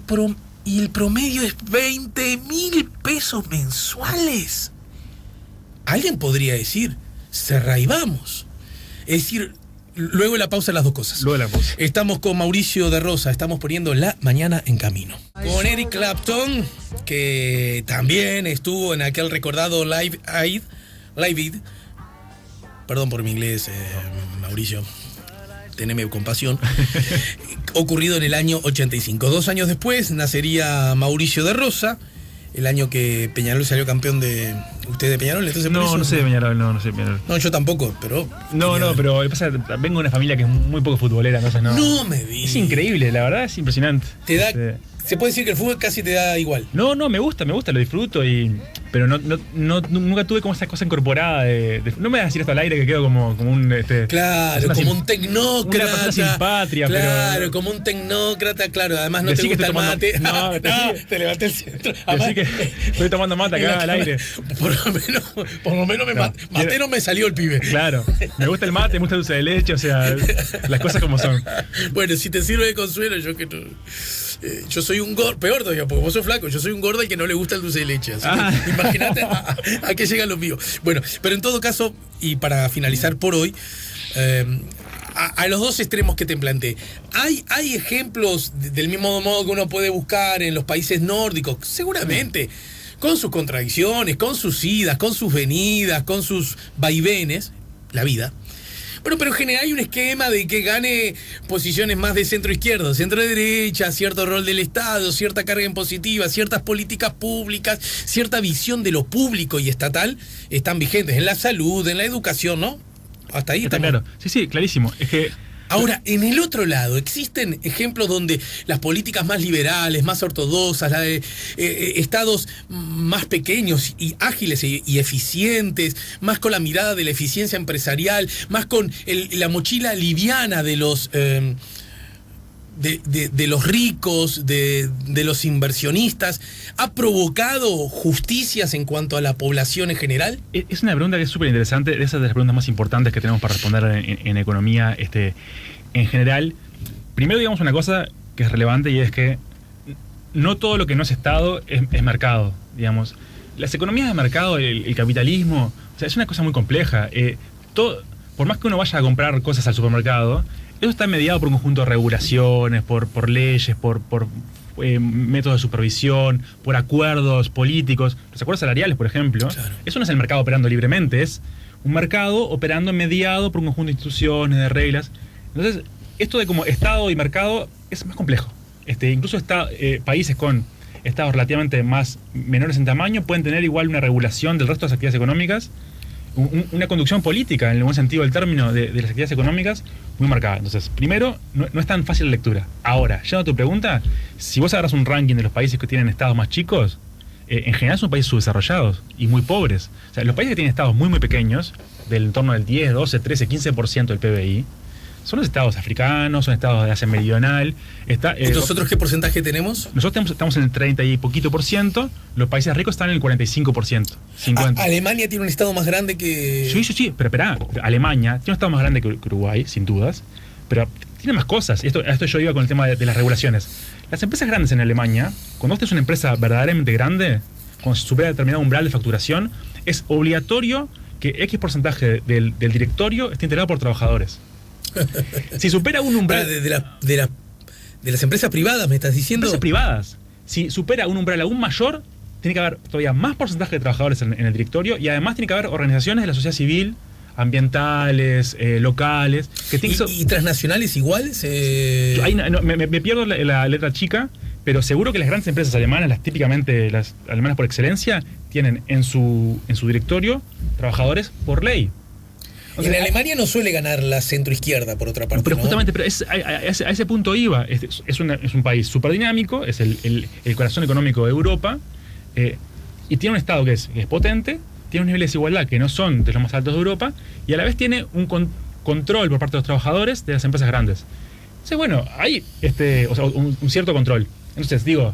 promedio es 20.000 pesos mensuales. Alguien podría decir, cerra y vamos. Es decir, luego de la pausa, las dos cosas. Luego de la pausa. Estamos con Mauricio de Rosa, estamos poniendo la mañana en camino. Con Eric Clapton, que también estuvo en aquel recordado Live Aid. Perdón por mi inglés, Mauricio, teneme compasión. Ocurrido en el año 85. 2 años después nacería Mauricio de Rosa, el año que Peñarol salió campeón de... ¿Usted de Peñarol? Entonces, no sé de Peñarol, no sé de Peñarol. No, yo tampoco, pero... No, pero pasa, vengo de una familia que es muy poco futbolera, entonces no... No me digas. Es increíble, la verdad, es impresionante. Te da... Se puede decir que el fútbol casi te da igual. No, me gusta, lo disfruto, pero nunca tuve como esa cosa incorporada no me vas a decir esto al aire que quedo como un... Claro, como un tecnócrata. Una persona sin patria, claro, pero... como un tecnócrata, claro. Además no te gusta el mate. No, te levanté el centro. Así que estoy tomando mate acá al aire. Por lo menos matero me salió el pibe. Claro, me gusta el mate, me gusta el dulce de leche, o sea, las cosas como son. Bueno, si te sirve de consuelo, yo soy un gordo, peor todavía, porque vos sos flaco, yo soy un gordo al que no le gusta el dulce de leche. Así que imagínate a qué llegan los míos. Bueno, pero en todo caso, y para finalizar por hoy, a los dos extremos que te planteé, hay ejemplos del mismo modo que uno puede buscar en los países nórdicos, seguramente, con sus contradicciones, con sus idas, con sus venidas, con sus vaivenes, la vida. Bueno, pero en general hay un esquema de que gane posiciones más de centro-izquierda, centro-derecha, cierto rol del Estado, cierta carga impositiva, ciertas políticas públicas, cierta visión de lo público y estatal están vigentes en la salud, en la educación, ¿no? Hasta ahí está claro. Sí, clarísimo. Es que... Ahora, en el otro lado, existen ejemplos donde las políticas más liberales, más ortodoxas, la de estados más pequeños y ágiles y eficientes, más con la mirada de la eficiencia empresarial, más con la mochila liviana de los ricos, de los inversionistas, ¿ha provocado justicias en cuanto a la población en general? Es una pregunta que es súper interesante, esas de las preguntas más importantes que tenemos para responder en economía en general. Primero digamos una cosa que es relevante, y es que no todo lo que no es Estado es mercado, digamos. Las economías de mercado, el capitalismo, o sea, es una cosa muy compleja. Por más que uno vaya a comprar cosas al supermercado, eso está mediado por un conjunto de regulaciones, por leyes, por métodos de supervisión, por acuerdos políticos. Los acuerdos salariales, por ejemplo, claro. Eso no es el mercado operando libremente, es un mercado operando mediado por un conjunto de instituciones, de reglas. Entonces, esto de como Estado y mercado es más complejo. Incluso países con estados relativamente menores en tamaño pueden tener igual una regulación del resto de las actividades económicas, una conducción política, en el buen sentido del término, de las actividades económicas, muy marcada. Entonces, primero, no es tan fácil la lectura. Ahora, yendo a tu pregunta, si vos agarras un ranking de los países que tienen estados más chicos, en general son países subdesarrollados y muy pobres. O sea, los países que tienen estados muy, muy pequeños, del entorno del 10, 12, 13, 15% del PBI, son los estados africanos, son estados de Asia Meridional. ¿Y nosotros qué porcentaje tenemos? Nosotros estamos en el 30 y poquito por ciento, los países ricos están en el 45%. 50%. Alemania tiene un estado más grande que... Sí, pero esperá, Alemania tiene un estado más grande que Uruguay, sin dudas, pero tiene más cosas. A esto yo iba con el tema de las regulaciones. Las empresas grandes en Alemania, cuando usted es una empresa verdaderamente grande, cuando se supera determinado umbral de facturación, es obligatorio que X porcentaje del directorio esté integrado por trabajadores. Si supera un umbral... De las empresas privadas, ¿me estás diciendo? Empresas privadas. Si supera un umbral aún mayor, tiene que haber todavía más porcentaje de trabajadores en el directorio, y además tiene que haber organizaciones de la sociedad civil, ambientales, locales. ¿Y transnacionales igual? Me pierdo la letra chica, pero seguro que las grandes empresas alemanas, típicamente las alemanas por excelencia, tienen en su directorio trabajadores por ley. En Alemania no suele ganar la centroizquierda, por otra parte. Pero ¿no? justamente, a ese punto iba. Es un país súper dinámico, es el corazón económico de Europa, y tiene un Estado que es potente, tiene unos niveles de desigualdad que no son de los más altos de Europa, y a la vez tiene un control por parte de los trabajadores de las empresas grandes. Entonces, bueno, hay un cierto control. Entonces, digo,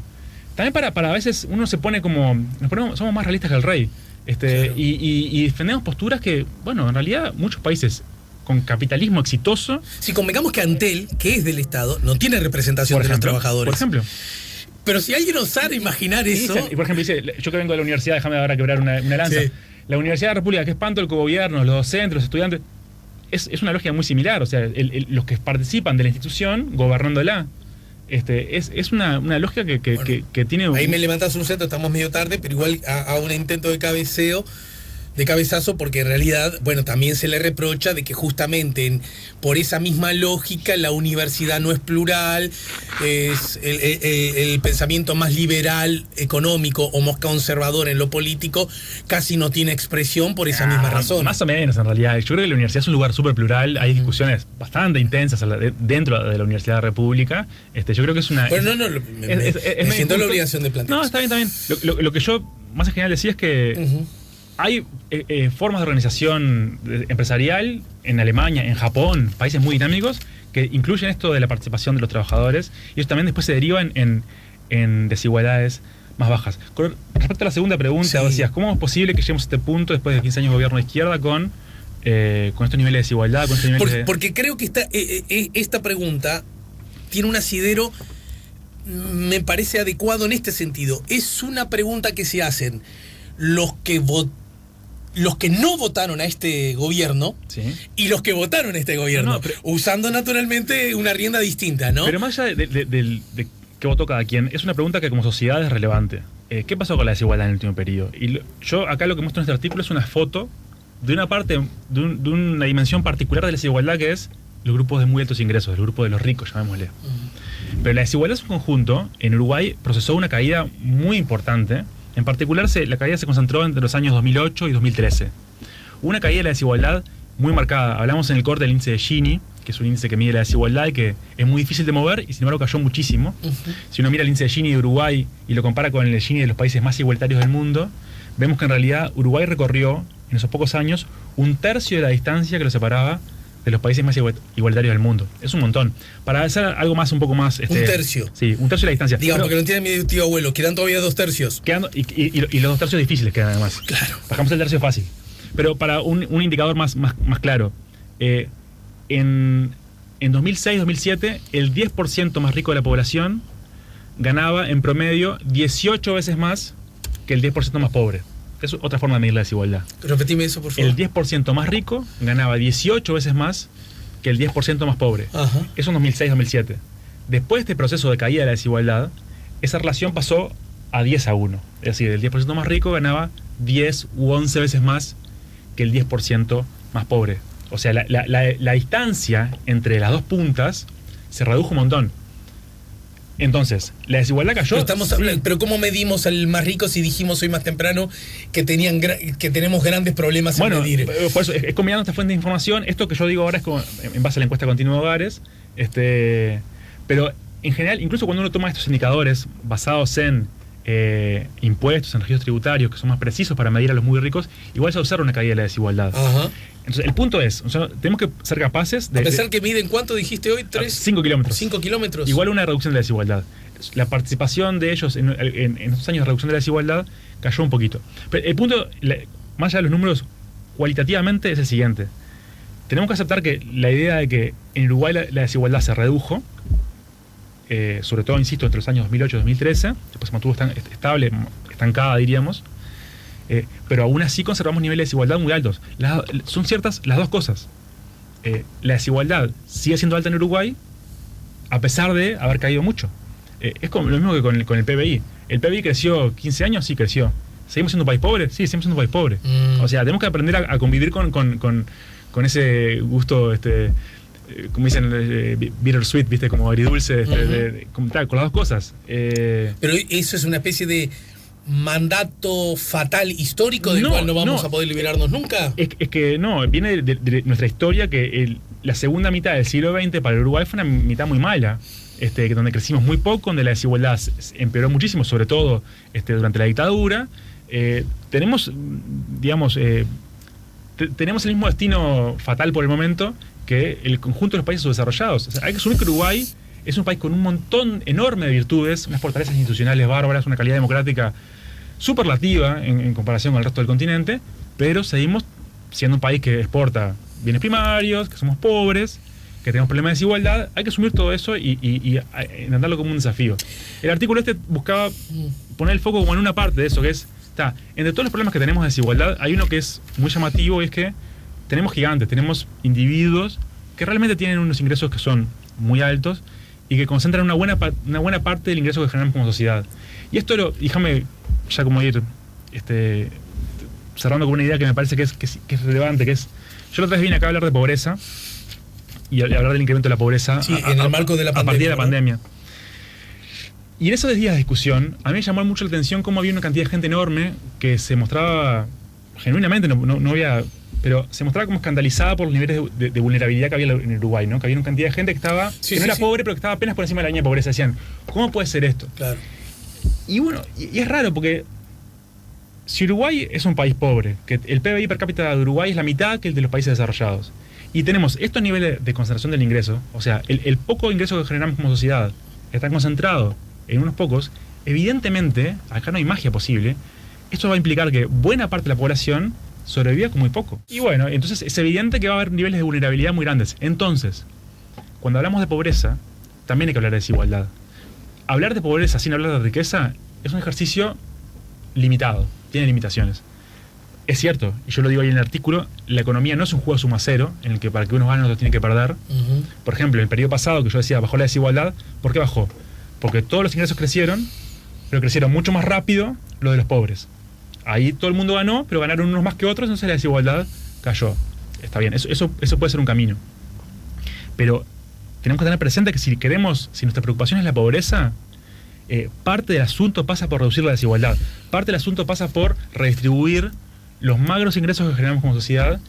también para a veces uno se pone somos más realistas que el rey. Claro. Y defendemos posturas que, bueno, en realidad muchos países con capitalismo exitoso... Si convengamos que Antel, que es del Estado, no tiene representación de los trabajadores. Por ejemplo. Pero si alguien osara imaginar eso... Y por ejemplo, dice, yo que vengo de la universidad, déjame ahora quebrar una lanza. Sí. La Universidad de la República, que espanto el cogobierno, los docentes, los estudiantes... Es una lógica muy similar. O sea, los que participan de la institución, gobernándola... Es una lógica que tiene... Ahí me levantas un centro, estamos medio tarde, pero igual a un intento de cabezazo, porque en realidad, bueno, también se le reprocha de que justamente por esa misma lógica la universidad no es plural, es el pensamiento más liberal, económico o más conservador en lo político, casi no tiene expresión por esa misma razón. Más o menos, en realidad. Yo creo que la universidad es un lugar súper plural, hay discusiones bastante intensas dentro de la Universidad de la República. Yo creo que es una... Bueno, me siento la obligación de plantear. No, está bien. Lo que yo más en general decía es que... Hay formas de organización empresarial en Alemania, en Japón, países muy dinámicos, que incluyen esto de la participación de los trabajadores, y ellos también después se derivan en desigualdades más bajas. Con respecto a la segunda pregunta, vos decías, ¿cómo es posible que lleguemos a este punto después de 15 años de gobierno de izquierda con estos niveles de desigualdad? Con estos niveles porque creo que esta pregunta tiene un asidero, me parece adecuado en este sentido. Es una pregunta que se hacen los que no votaron a este gobierno, sí, y los que votaron a este gobierno, usando naturalmente una rienda distinta, ¿no? Pero más allá de qué votó cada quien, es una pregunta que como sociedad es relevante. ¿Qué pasó con la desigualdad en el último periodo? Y yo acá lo que muestro en este artículo es una foto de una parte, de una dimensión particular de la desigualdad, que es los grupos de muy altos ingresos, el grupo de los ricos, llamémosle. Pero la desigualdad en su conjunto, en Uruguay, procesó una caída muy importante. En particular, la caída se concentró entre los años 2008 y 2013. Una caída de la desigualdad muy marcada. Hablamos en el corte del índice de Gini, que es un índice que mide la desigualdad y que es muy difícil de mover, y sin embargo cayó muchísimo. Si uno mira el índice de Gini de Uruguay y lo compara con el Gini de los países más igualitarios del mundo, vemos que en realidad Uruguay recorrió, en esos pocos años, 1/3 de la distancia que lo separaba de los países más igualitarios del mundo. Es un montón. Para hacer algo más, un poco más... 1/3. Sí, 1/3 de la distancia. Digamos, porque lo entiende mi tío abuelo, quedan todavía 2/3. Y los 2/3 difíciles quedan además. Claro. Bajamos el tercio fácil. Pero para un indicador más claro, en 2006-2007, el 10% más rico de la población ganaba en promedio 18 veces más que el 10% más pobre. Es otra forma de medir la desigualdad. Repetime eso, por favor. El 10% más rico ganaba 18 veces más que el 10% más pobre. Ajá. Eso en 2006-2007. Después de este proceso de caída de la desigualdad, esa relación pasó a 10-1. Es decir, el 10% más rico ganaba 10 u 11 veces más que el 10% más pobre. O sea, la distancia entre las dos puntas se redujo un montón. Entonces, la desigualdad cayó. Pero ¿cómo medimos al más rico si dijimos hoy más temprano que tenemos grandes problemas en medir? Por eso, es combinando esta fuente de información. Esto que yo digo ahora es como en base a la encuesta continua de hogares. Pero en general, incluso cuando uno toma estos indicadores basados en impuestos, en registros tributarios, que son más precisos para medir a los muy ricos, igual se observa una caída de la desigualdad. Ajá. Entonces, el punto es, tenemos que ser capaces de... A pesar que miden, ¿cuánto dijiste hoy? 5 kilómetros. 5 kilómetros. Igual una reducción de la desigualdad. La participación de ellos en estos años de reducción de la desigualdad cayó un poquito. Pero el punto, más allá de los números, cualitativamente es el siguiente. tenemos que aceptar que la idea de que en Uruguay la desigualdad se redujo, sobre todo, insisto, entre los años 2008 y 2013, después se mantuvo estable, estancada, diríamos, pero aún así conservamos niveles de desigualdad muy altos. Son ciertas las dos cosas. La desigualdad sigue siendo alta en Uruguay, a pesar de haber caído mucho. Es como lo mismo que con el PBI. ¿El PBI creció 15 años? Sí, creció. ¿Seguimos siendo un país pobre? Sí, seguimos siendo un país pobre. O sea, tenemos que aprender a convivir con ese gusto, como dicen, bittersweet, ¿viste? Como agridulce, con las dos cosas. Pero eso es una especie de mandato fatal histórico del cual no vamos a poder liberarnos nunca. Es que no, viene de nuestra historia, que la segunda mitad del siglo XX para el Uruguay fue una mitad muy mala. Donde crecimos muy poco, donde la desigualdad empeoró muchísimo, sobre todo durante la dictadura. Tenemos, digamos, tenemos el mismo destino fatal por el momento que el conjunto de los países subdesarrollados. O sea, hay que asumir que Uruguay es un país con un montón enorme de virtudes, unas fortalezas institucionales bárbaras, una calidad democrática superlativa en comparación con el resto del continente, pero seguimos siendo un país que exporta bienes primarios, que somos pobres, que tenemos problemas de desigualdad. Hay que asumir todo eso y entenderlo como un desafío. El artículo buscaba poner el foco como en una parte de eso, que es, entre todos los problemas que tenemos de desigualdad, hay uno que es muy llamativo, y es que tenemos gigantes, tenemos individuos que realmente tienen unos ingresos que son muy altos y que concentran una buena parte del ingreso que generamos como sociedad. Y esto déjame ya como ir cerrando con una idea que me parece que es relevante, que es, yo la otra vez vine acá a hablar de pobreza y hablar del incremento de la pobreza en el marco de la pandemia, a partir de la pandemia. Y en esos días de discusión, a mí me llamó mucho la atención cómo había una cantidad de gente enorme que se mostraba, genuinamente, no había, pero se mostraba como escandalizada por los niveles de vulnerabilidad que había en Uruguay, ¿no? Que había una cantidad de gente que no era pobre, pero que estaba apenas por encima de la línea de pobreza. Decían, ¿cómo puede ser esto? Claro. Y bueno, y es raro porque si Uruguay es un país pobre, que el PBI per cápita de Uruguay es la mitad que el de los países desarrollados, y tenemos estos niveles de concentración del ingreso, o sea, el poco ingreso que generamos como sociedad está concentrado en unos pocos, evidentemente, acá no hay magia posible, esto va a implicar que buena parte de la población sobreviva con muy poco. Y bueno, entonces es evidente que va a haber niveles de vulnerabilidad muy grandes. Entonces, cuando hablamos de pobreza, también hay que hablar de desigualdad. Hablar de pobreza sin hablar de riqueza es un ejercicio limitado, tiene limitaciones. Es cierto, y yo lo digo ahí en el artículo, la economía no es un juego de suma cero, en el que para que uno gane otro tiene que perder. Por ejemplo, en el periodo pasado, que yo decía, bajó la desigualdad, ¿por qué bajó? Porque todos los ingresos crecieron, pero crecieron mucho más rápido los de los pobres. Ahí todo el mundo ganó, pero ganaron unos más que otros, entonces la desigualdad cayó. Está bien, eso puede ser un camino. Pero tenemos que tener presente que si nuestra preocupación es la pobreza, parte del asunto pasa por reducir la desigualdad. Parte del asunto pasa por redistribuir los magros ingresos que generamos como sociedad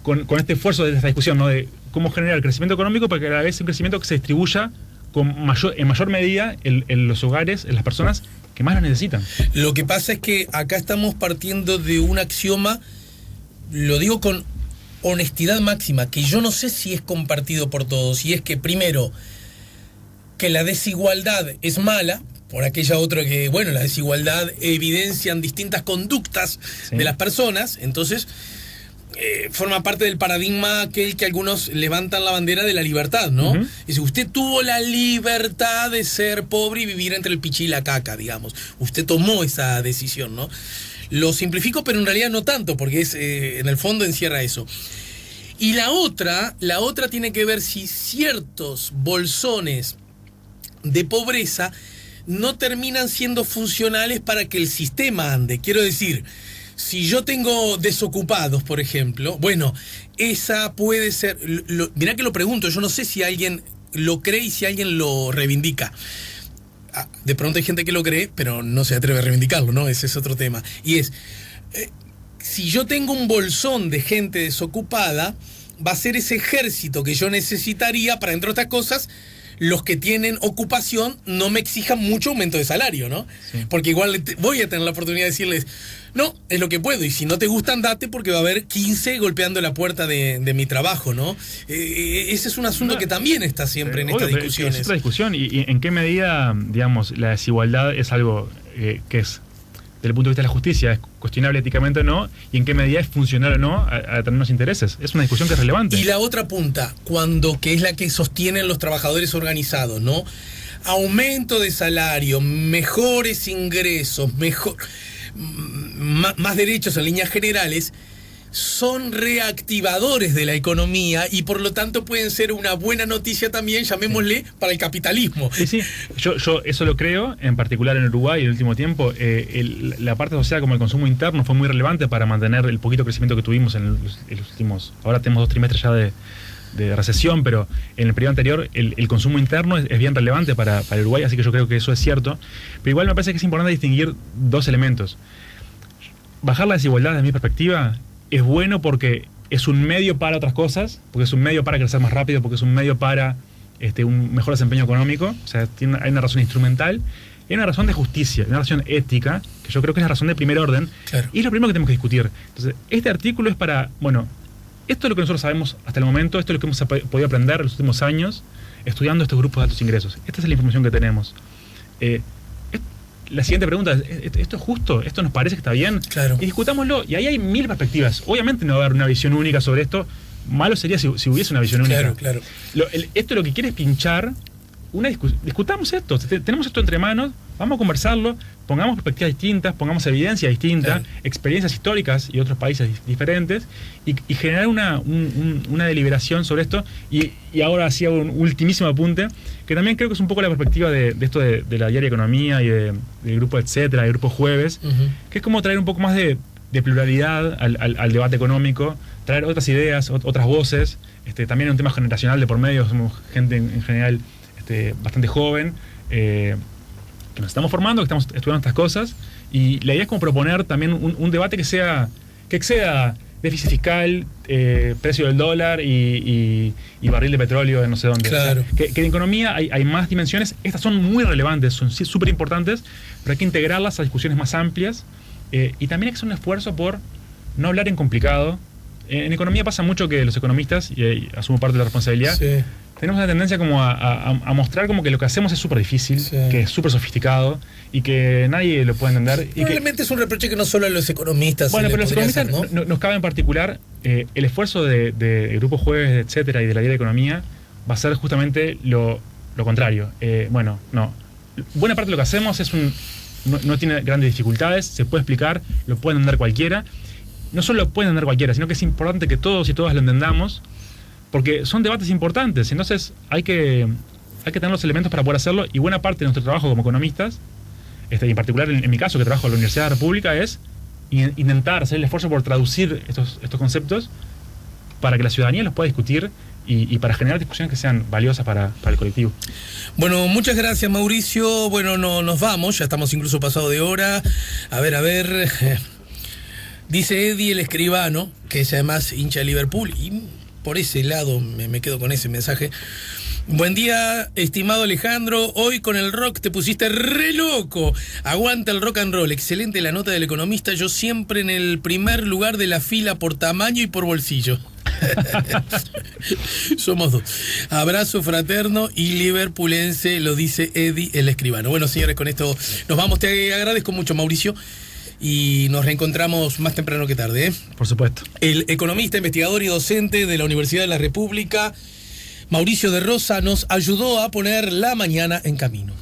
con este esfuerzo de esta discusión, ¿no? De cómo generar crecimiento económico para que a la vez sea un crecimiento que se distribuya en mayor medida en los hogares, en las personas que más lo necesitan. Lo que pasa es que acá estamos partiendo de un axioma, lo digo con honestidad máxima, que yo no sé si es compartido por todos, y es que primero, que la desigualdad es mala, por aquella otra que, bueno, la desigualdad evidencian distintas conductas de las personas, entonces forma parte del paradigma aquel que algunos levantan la bandera de la libertad, ¿no? Dice, usted tuvo la libertad de ser pobre y vivir entre el pichí y la caca, digamos. Usted tomó esa decisión, ¿no? Lo simplifico, pero en realidad no tanto, porque en el fondo encierra eso. Y la otra tiene que ver si ciertos bolsones de pobreza no terminan siendo funcionales para que el sistema ande. Quiero decir, si yo tengo desocupados, por ejemplo, bueno, esa puede ser... mirá que lo pregunto, yo no sé si alguien lo cree y si alguien lo reivindica. De pronto hay gente que lo cree, pero no se atreve a reivindicarlo, ¿no? Ese es otro tema. Y es, si yo tengo un bolsón de gente desocupada, va a ser ese ejército que yo necesitaría para, entre otras cosas, los que tienen ocupación no me exijan mucho aumento de salario, ¿no? Sí. Porque igual voy a tener la oportunidad de decirles, no, es lo que puedo, y si no te gusta, andate, porque va a haber 15 golpeando la puerta de mi trabajo, ¿no? Ese es un asunto que también está siempre en estas discusiones. Es otra discusión, y en qué medida, digamos, la desigualdad es algo que es desde el punto de vista de la justicia es cuestionable éticamente o no, y en qué medida es funcional o no a determinados intereses. Es una discusión que es relevante. Y la otra punta, que es la que sostienen los trabajadores organizados, ¿no? Aumento de salario, mejores ingresos, más derechos en líneas generales, son reactivadores de la economía y por lo tanto pueden ser una buena noticia también, llamémosle, para el capitalismo. Sí, yo eso lo creo, en particular en Uruguay en el último tiempo. La parte social como el consumo interno fue muy relevante para mantener el poquito crecimiento que tuvimos en los últimos... Ahora tenemos 2 trimestres ya de recesión, pero en el periodo anterior el consumo interno es bien relevante para el Uruguay, así que yo creo que eso es cierto. Pero igual me parece que es importante distinguir 2 elementos. Bajar la desigualdad, desde mi perspectiva, es bueno porque es un medio para otras cosas, porque es un medio para crecer más rápido, porque es un medio para un mejor desempeño económico. O sea, hay una razón instrumental, hay una razón de justicia, una razón ética, que yo creo que es la razón de primer orden, claro. Y es lo primero que tenemos que discutir. Entonces, este artículo es para, esto es lo que nosotros sabemos hasta el momento, esto es lo que hemos podido aprender en los últimos años, estudiando estos grupos de altos ingresos. Esta es la información que tenemos. La siguiente pregunta es, ¿esto es justo? ¿Esto nos parece que está bien? Claro. Y discutámoslo. Y ahí hay 1000 perspectivas. Obviamente no va a haber una visión única sobre esto. Malo sería si hubiese una visión única. Claro. Esto lo que quiere es pinchar discutamos esto. Tenemos esto entre manos, vamos a conversarlo, pongamos perspectivas distintas, pongamos evidencia distinta, experiencias históricas y otros países diferentes, y generar una deliberación sobre esto. Y ahora hacía un ultimísimo apunte, que también creo que es un poco la perspectiva de esto de la diaria economía y del grupo etcétera, del grupo Jueves, que es como traer un poco más de pluralidad al debate económico, traer otras ideas, otras voces. También hay un tema generacional de por medio, somos gente en general bastante joven, que nos estamos formando, que estamos estudiando estas cosas, y la idea es como proponer también un debate que exceda déficit fiscal, precio del dólar y barril de petróleo de no sé dónde. Claro. O sea, que en economía hay más dimensiones. Estas son muy relevantes, son súper importantes, pero hay que integrarlas a discusiones más amplias, y también hay que hacer un esfuerzo por no hablar en complicado. En economía pasa mucho que los economistas, y asumo parte de la responsabilidad, Sí. tenemos una tendencia como a mostrar como que lo que hacemos es súper difícil, Sí. que es súper sofisticado y que nadie lo puede entender. Probablemente es un reproche que no solo a los economistas. Bueno, se pero les los podría economistas hacer, ¿no? nos cabe en particular el esfuerzo de Grupo Jueves, etcétera, y de la Diaria de Economía va a ser justamente lo contrario. No. Buena parte de lo que hacemos no tiene grandes dificultades, se puede explicar, lo puede entender cualquiera. No solo lo puede entender cualquiera, sino que es importante que todos y todas lo entendamos, porque son debates importantes. Entonces hay que tener los elementos para poder hacerlo, y buena parte de nuestro trabajo como economistas, y en particular en mi caso, que trabajo en la Universidad de la República, es intentar hacer el esfuerzo por traducir estos conceptos para que la ciudadanía los pueda discutir y para generar discusiones que sean valiosas para el colectivo. Bueno, muchas gracias, Mauricio. Bueno, nos vamos, ya estamos incluso pasado de hora. A ver. Dice Eddie el escribano, que es además hincha de Liverpool, y por ese lado me quedo con ese mensaje. Buen día, estimado Alejandro. Hoy con el rock te pusiste re loco. Aguanta el rock and roll. Excelente la nota del economista. Yo siempre en el primer lugar de la fila por tamaño y por bolsillo. Somos dos. Abrazo fraterno y liverpulense, lo dice Eddie el escribano. Bueno, señores, con esto nos vamos. Te agradezco mucho, Mauricio. Y nos reencontramos más temprano que tarde, ¿eh? Por supuesto. El economista, investigador y docente de la Universidad de la República, Mauricio de Rosa, nos ayudó a poner la mañana en camino.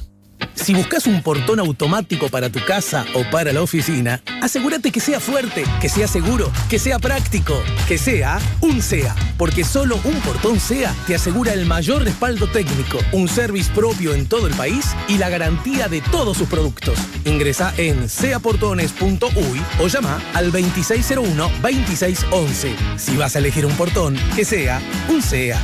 Si buscas un portón automático para tu casa o para la oficina, asegúrate que sea fuerte, que sea seguro, que sea práctico, que sea un SEA. Porque solo un portón SEA te asegura el mayor respaldo técnico, un service propio en todo el país y la garantía de todos sus productos. Ingresa en seaportones.uy o llama al 2601-2611. Si vas a elegir un portón, que sea un SEA.